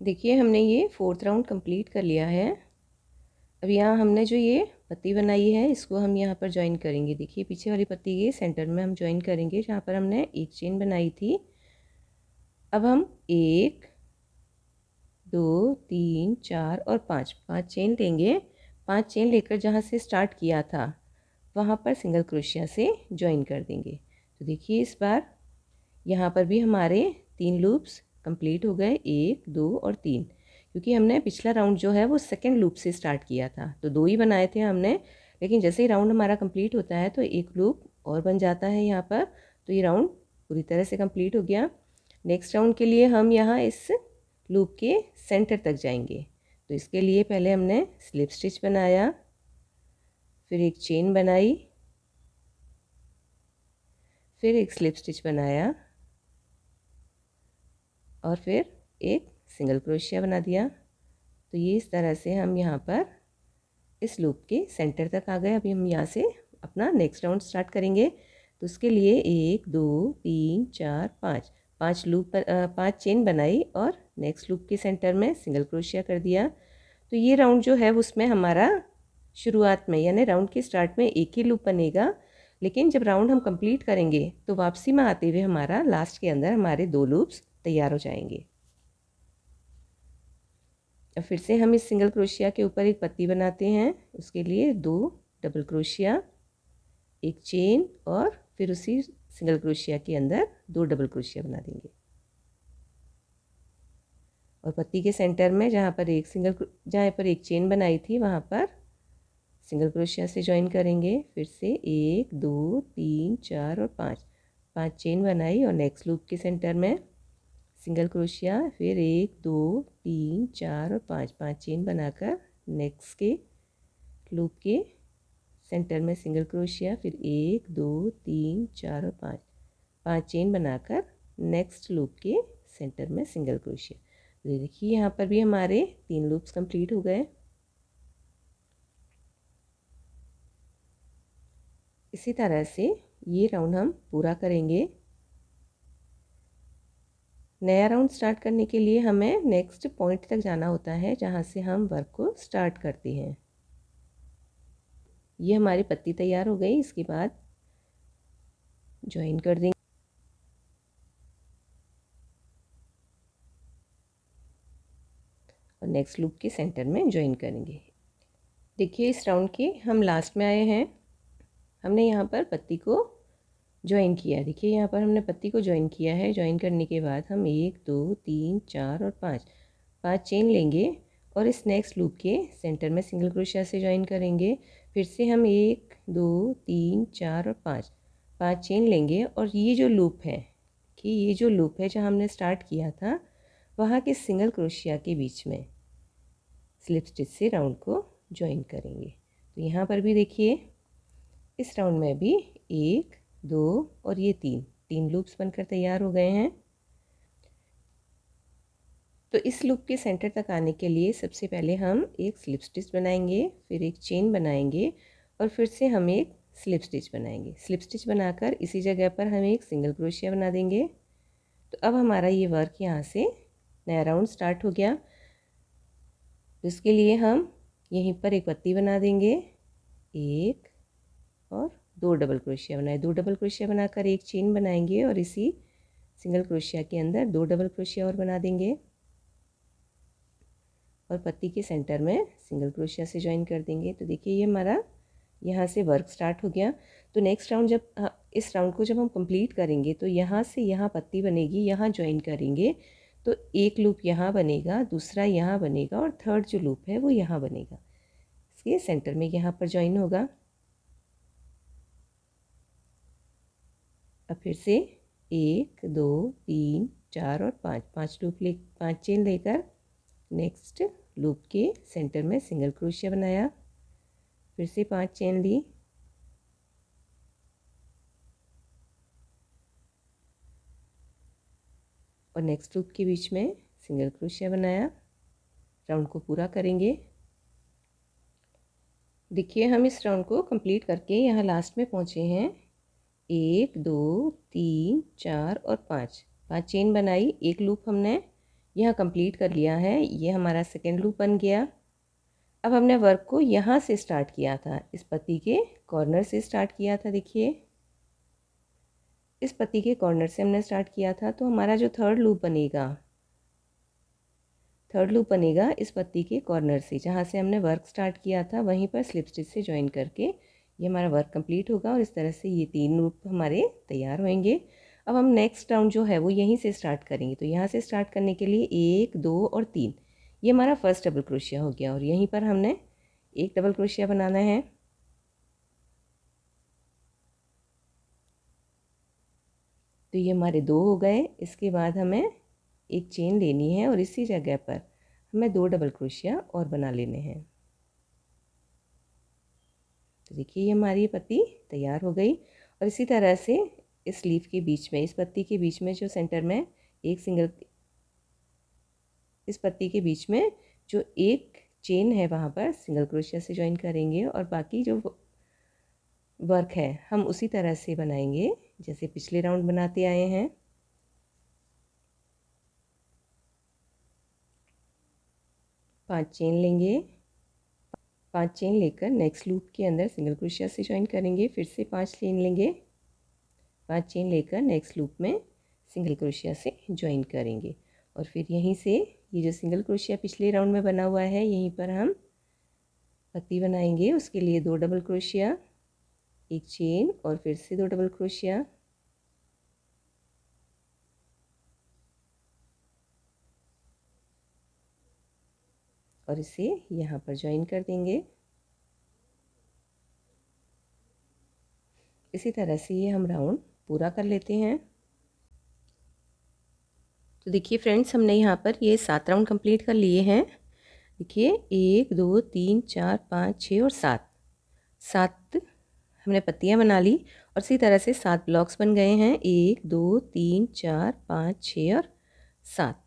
देखिए हमने ये 4th राउंड कंप्लीट कर लिया है। अब यहाँ हमने जो ये पत्ती बनाई है इसको हम यहाँ पर ज्वाइन करेंगे। देखिए पीछे वाली पत्ती के सेंटर में हम ज्वाइन करेंगे जहाँ पर हमने एक चेन बनाई थी। अब हम 1 2 3 4 और 5 चेन लेंगे। 5 चेन लेकर जहाँ से स्टार्ट किया था वहाँ पर सिंगल क्रोशिया से ज्वाइन कर देंगे। तो देखिए इस बार यहाँ पर भी हमारे 3 लूप्स कंप्लीट हो गए, 1 2 और 3, क्योंकि हमने पिछला राउंड जो है वो सेकंड लूप से स्टार्ट किया था। तो 2 ही बनाए थे हमने, लेकिन जैसे ही राउंड हमारा कंप्लीट होता है तो एक लूप और बन जाता है यहाँ पर। तो ये राउंड पूरी तरह से कंप्लीट हो गया। नेक्स्ट राउंड के लिए हम यहाँ इस लूप के सेंटर तक जाएंगे। तो इसके लिए पहले हमने स्लिप स्टिच बनाया, फिर एक चेन बनाई, फिर एक स्लिप स्टिच बनाया और फिर एक सिंगल क्रोशिया बना दिया। तो ये इस तरह से हम यहाँ पर इस लूप के सेंटर तक आ गए। अभी हम यहाँ से अपना नेक्स्ट राउंड स्टार्ट करेंगे। तो उसके लिए 1 2 3 4 5 चेन बनाई और नेक्स्ट लूप के सेंटर में सिंगल क्रोशिया कर दिया। तो ये राउंड जो है उसमें हमारा शुरुआत में यानी राउंड के स्टार्ट में एक ही लूप बनेगा, लेकिन जब राउंड हम कंप्लीट करेंगे तो वापसी में आते हुए हमारा लास्ट के अंदर हमारे 2 लूप्स तैयार हो जाएंगे। अब फिर से हम इस सिंगल क्रोशिया के ऊपर एक पत्ती बनाते हैं। उसके लिए 2 डबल क्रोशिया, एक चेन और फिर उसी सिंगल क्रोशिया के अंदर 2 डबल क्रोशिया बना देंगे और पत्ती के सेंटर में जहाँ पर एक चेन बनाई थी वहाँ पर सिंगल क्रोशिया से ज्वाइन करेंगे। फिर से 1 2 3 4 और 5 चेन बनाई और नेक्स्ट लूप के सेंटर में सिंगल क्रोशिया, फिर 1 2 3 4 और 5 चेन बनाकर नेक्स्ट के लूप के सेंटर में सिंगल क्रोशिया, फिर 1 2 3 4 और 5 चेन बनाकर नेक्स्ट लूप के सेंटर में सिंगल क्रोशिया। तो देखिए यहाँ पर भी हमारे 3 लूप्स कंप्लीट हो गए। इसी तरह से ये राउंड हम पूरा करेंगे। नया राउंड स्टार्ट करने के लिए हमें नेक्स्ट पॉइंट तक जाना होता है जहाँ से हम वर्क को स्टार्ट करते हैं। ये हमारी पत्ती तैयार हो गई। इसके बाद ज्वाइन कर देंगे और नेक्स्ट लूप के सेंटर में ज्वाइन करेंगे। देखिए इस राउंड के हम लास्ट में आए हैं। हमने यहाँ पर पत्ती को ज्वाइन किया। देखिए यहाँ पर हमने पत्ती को ज्वाइन किया है। ज्वाइन करने के बाद हम 1 2 3 4 और 5 चेन लेंगे और इस नेक्स्ट लूप के सेंटर में सिंगल क्रोशिया से ज्वाइन करेंगे। फिर से हम 1 2 3 4 और 5 चेन लेंगे और ये जो लूप है कि ये जो लूप है जहाँ हमने स्टार्ट किया था वहाँ के सिंगल क्रोशिया के बीच में स्लिप स्टिच से राउंड को ज्वाइन करेंगे। तो यहाँ पर भी देखिए इस राउंड में भी 1 2 और ये 3 लूप्स बनकर तैयार हो गए हैं। तो इस लूप के सेंटर तक आने के लिए सबसे पहले हम एक स्लिप स्टिच बनाएंगे, फिर एक चेन बनाएंगे और फिर से हम एक स्लिप स्टिच बनाएंगे। स्लिप स्टिच बनाकर इसी जगह पर हम एक सिंगल क्रोशिया बना देंगे। तो अब हमारा ये वर्क यहाँ से नया राउंड स्टार्ट हो गया। तो इसके लिए हम यहीं पर एक पत्ती बना देंगे, 1 और 2 डबल क्रोशिया बनाए। 2 डबल क्रोशिया बनाकर एक चेन बनाएंगे और इसी सिंगल क्रोशिया के अंदर 2 डबल क्रोशिया और बना देंगे और पत्ती के सेंटर में सिंगल क्रोशिया से ज्वाइन कर देंगे। तो देखिए ये हमारा यहाँ से वर्क स्टार्ट हो गया। तो नेक्स्ट राउंड इस राउंड को जब हम कंप्लीट करेंगे तो यहाँ से यहाँ पत्ती बनेगी, यहाँ ज्वाइन करेंगे तो एक लूप यहाँ बनेगा, दूसरा यहाँ बनेगा और थर्ड जो लूप है वो यहाँ बनेगा। इसके सेंटर में यहाँ पर ज्वाइन होगा। अब फिर से 1 2 3 4 और 5 चेन लेकर नेक्स्ट लूप के सेंटर में सिंगल क्रोशिया बनाया, फिर से 5 चेन ली और नेक्स्ट लूप के बीच में सिंगल क्रोशिया बनाया। राउंड को पूरा करेंगे। देखिए हम इस राउंड को कंप्लीट करके यहाँ लास्ट में पहुँचे हैं। 1 2 3 4 और 5 चेन बनाई, एक लूप हमने यहाँ कंप्लीट कर लिया है। ये हमारा सेकेंड लूप बन गया। अब हमने वर्क को यहाँ से स्टार्ट किया था, इस पत्ती के कॉर्नर से स्टार्ट किया था। देखिए इस पत्ती के कॉर्नर से हमने स्टार्ट किया था। तो हमारा जो थर्ड लूप बनेगा इस पत्ती के कॉर्नर से, जहाँ से हमने वर्क स्टार्ट किया था वहीं पर स्लिप स्टिच से ज्वाइन करके ये हमारा वर्क कंप्लीट होगा और इस तरह से ये 3 लूप हमारे तैयार होंगे। अब हम नेक्स्ट राउंड जो है वो यहीं से स्टार्ट करेंगे। तो यहाँ से स्टार्ट करने के लिए 1 2 और 3 ये हमारा फर्स्ट डबल क्रोशिया हो गया और यहीं पर हमने एक डबल क्रोशिया बनाना है। तो ये हमारे 2 हो गए। इसके बाद हमें एक चेन लेनी है और इसी जगह पर हमें 2 डबल क्रोशिया और बना लेने हैं। तो देखिए ये हमारी पत्ती तैयार हो गई और इसी तरह से इस लीफ के बीच में, इस पत्ती के बीच में जो सेंटर में इस पत्ती के बीच में जो एक चेन है वहाँ पर सिंगल क्रोशिया से ज्वाइन करेंगे और बाकी जो वर्क है हम उसी तरह से बनाएंगे जैसे पिछले राउंड बनाते आए हैं। पांच चेन लेंगे, 5 चेन लेकर नेक्स्ट लूप के अंदर सिंगल क्रोशिया से ज्वाइन करेंगे। फिर से 5 चेन लेंगे, 5 चेन लेकर नेक्स्ट लूप में सिंगल क्रोशिया से ज्वाइन करेंगे और फिर यहीं से ये जो सिंगल क्रोशिया पिछले राउंड में बना हुआ है यहीं पर हम पत्ती बनाएंगे। उसके लिए 2 डबल क्रोशिया, एक चेन और फिर से 2 डबल क्रोशिया और इसे यहाँ पर ज्वाइन कर देंगे। इसी तरह से ये हम राउंड पूरा कर लेते हैं। तो देखिए फ्रेंड्स, हमने यहाँ पर ये 7 राउंड कंप्लीट कर लिए हैं। देखिए 1 2 3 4 5 6 और 7 हमने पत्तियाँ बना ली और इसी तरह से 7 ब्लॉक्स बन गए हैं। 1 2 3 4 5 6 और 7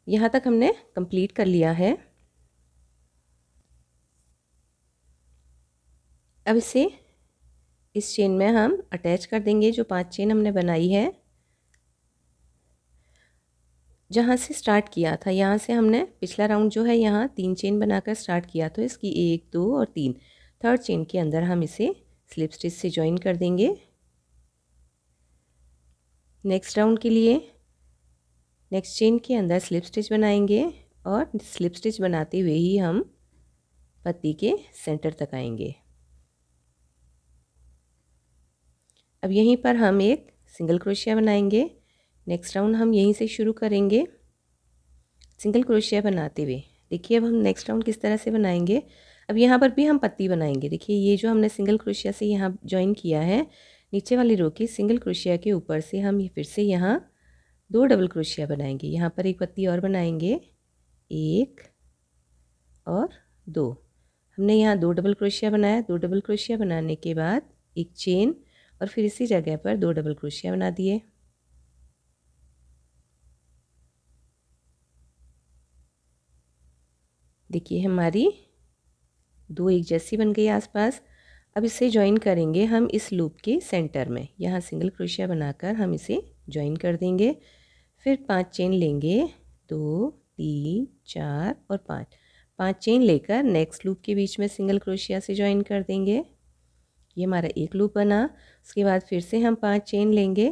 यहाँ तक हमने कंप्लीट कर लिया है। अब इसे इस चेन में हम अटैच कर देंगे जो 5 चेन हमने बनाई है। जहाँ से स्टार्ट किया था यहाँ से हमने पिछला राउंड जो है यहाँ 3 चेन बनाकर स्टार्ट किया, तो इसकी 1 2 और 3 थर्ड चेन के अंदर हम इसे स्लिप स्टिच से ज्वाइन कर देंगे। नेक्स्ट राउंड के लिए नेक्स्ट चेन के अंदर स्लिप स्टिच बनाएंगे और स्लिप स्टिच बनाते हुए ही हम पत्ती के सेंटर तक आएंगे। अब यहीं पर हम एक सिंगल क्रोशिया बनाएंगे। नेक्स्ट राउंड हम यहीं से शुरू करेंगे सिंगल क्रोशिया बनाते हुए। देखिए अब हम नेक्स्ट राउंड किस तरह से बनाएंगे। अब यहाँ पर भी हम पत्ती बनाएंगे। देखिए ये जो हमने सिंगल क्रोशिया से यहाँ ज्वाइन किया है, नीचे वाली रो के सिंगल क्रोशिया के ऊपर से हम फिर से यहाँ 2 डबल क्रोशिया बनाएंगे। यहाँ पर एक पत्ती और बनाएंगे, 1 और 2। हमने यहाँ 2 डबल क्रोशिया बनाया। 2 डबल क्रोशिया बनाने के बाद एक चेन और फिर इसी जगह पर 2 डबल क्रोशिया बना दिए। देखिए हमारी 2 एक जैसी बन गई आसपास। अब इसे ज्वाइन करेंगे हम इस लूप के सेंटर में। यहाँ सिंगल क्रोशिया बनाकर हम इसे ज्वाइन कर देंगे। फिर 5 चेन लेंगे, 2 3 4 और 5 चेन लेकर नेक्स्ट लूप के बीच में सिंगल क्रोशिया से ज्वाइन कर देंगे। ये हमारा एक लूप बना। उसके बाद फिर से हम 5 चेन लेंगे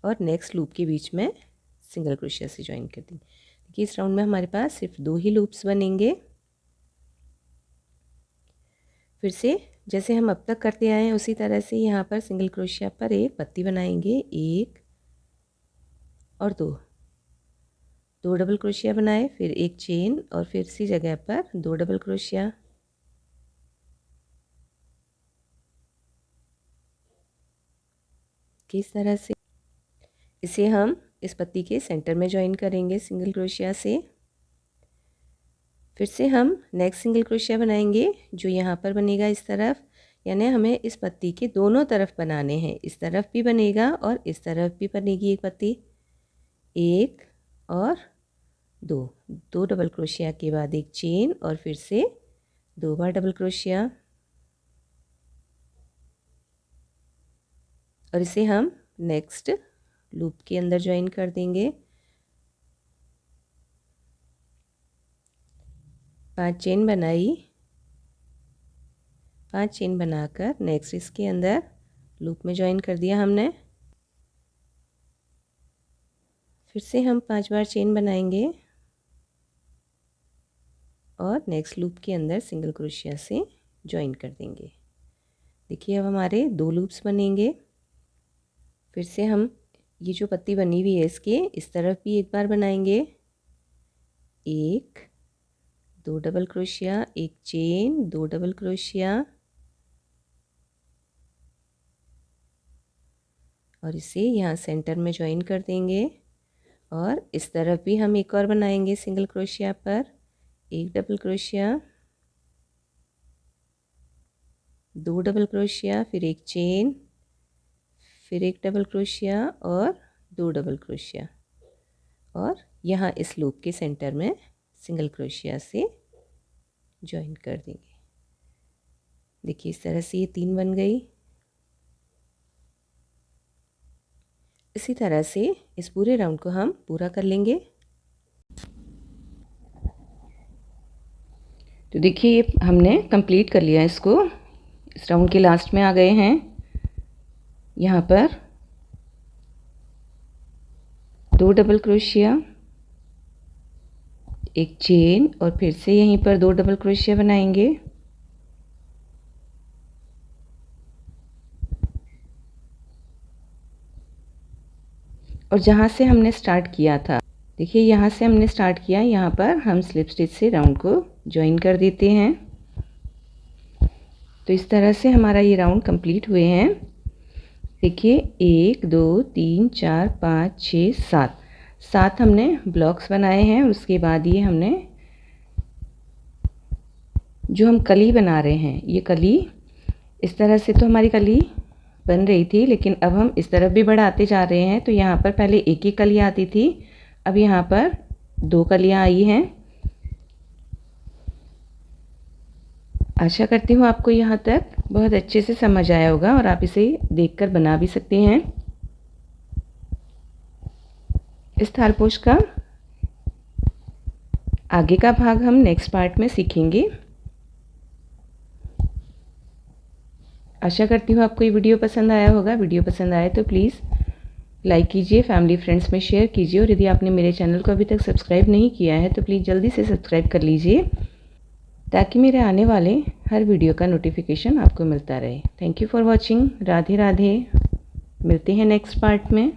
और नेक्स्ट लूप के बीच में सिंगल क्रोशिया से ज्वाइन कर देंगे। देखिए इस राउंड में हमारे पास सिर्फ 2 ही लूप्स बनेंगे। फिर से जैसे हम अब तक करते आए हैं उसी तरह से यहाँ पर सिंगल क्रोशिया पर एक पत्ती बनाएंगे, 1 और 2 डबल क्रोशिया बनाए, फिर एक चेन और फिर इसी जगह पर 2 डबल क्रोशिया। किस तरह से इसे हम इस पत्ती के सेंटर में ज्वाइन करेंगे सिंगल क्रोशिया से। फिर से हम नेक्स्ट सिंगल क्रोशिया बनाएंगे जो यहाँ पर बनेगा इस तरफ, यानी हमें इस पत्ती के दोनों तरफ बनाने हैं। इस तरफ भी बनेगा और इस तरफ भी बनेगी एक पत्ती। 1 और 2 डबल क्रोशिया के बाद एक चेन और फिर से 2 बार डबल क्रोशिया और इसे हम नेक्स्ट लूप के अंदर ज्वाइन कर देंगे। 5 चेन बनाई, 5 चेन बनाकर नेक्स्ट इसके अंदर लूप में ज्वाइन कर दिया हमने। फिर से हम 5 बार चेन बनाएंगे और नेक्स्ट लूप के अंदर सिंगल क्रोशिया से ज्वाइन कर देंगे। देखिए अब हमारे 2 लूप्स बनेंगे। फिर से हम ये जो पत्ती बनी हुई है इसके इस तरफ भी एक बार बनाएंगे, 1 2 डबल क्रोशिया, एक चेन, 2 डबल क्रोशिया और इसे यहाँ सेंटर में ज्वाइन कर देंगे। और इस तरफ भी हम एक और बनाएंगे सिंगल क्रोशिया पर, 1 डबल क्रोशिया, 2 डबल क्रोशिया, फिर एक चेन, फिर एक डबल क्रोशिया और 2 डबल क्रोशिया और यहाँ इस लूप के सेंटर में सिंगल क्रोशिया से ज्वाइन कर देंगे। देखिए इस तरह से ये 3 बन गई। इसी तरह से इस पूरे राउंड को हम पूरा कर लेंगे। तो देखिए हमने कंप्लीट कर लिया इसको। इस राउंड के लास्ट में आ गए हैं। यहाँ पर 2 डबल क्रोशिया, एक चेन और फिर से यहीं पर 2 डबल क्रोशिया बनाएंगे और जहाँ से हमने स्टार्ट किया था देखिए यहाँ से हमने स्टार्ट किया, यहाँ पर हम स्लिप स्टिच से राउंड को ज्वाइन कर देते हैं। तो इस तरह से हमारा ये राउंड कंप्लीट हुए हैं। देखिए 1 2 3 4 5 6 7 7 हमने ब्लॉक्स बनाए हैं। और उसके बाद ये हमने जो हम कली बना रहे हैं, ये कली इस तरह से तो हमारी कली बन रही थी, लेकिन अब हम इस तरफ भी बढ़ाते जा रहे हैं। तो यहाँ पर पहले एक ही कली आती थी, अब यहाँ पर 2 कलियाँ आई हैं। आशा करती हूँ आपको यहाँ तक बहुत अच्छे से समझ आया होगा और आप इसे देखकर बना भी सकते हैं। इस थालपोश का आगे का भाग हम नेक्स्ट पार्ट में सीखेंगे। आशा करती हूँ आपको ये वीडियो पसंद आया होगा। वीडियो पसंद आए तो प्लीज़ लाइक कीजिए, फैमिली फ्रेंड्स में शेयर कीजिए, और यदि आपने मेरे चैनल को अभी तक सब्सक्राइब नहीं किया है तो प्लीज़ जल्दी से सब्सक्राइब कर लीजिए, ताकि मेरे आने वाले हर वीडियो का नोटिफिकेशन आपको मिलता रहे। Thank you for watching. Radhe Radhe. मिलते हैं नेक्स्ट पार्ट में।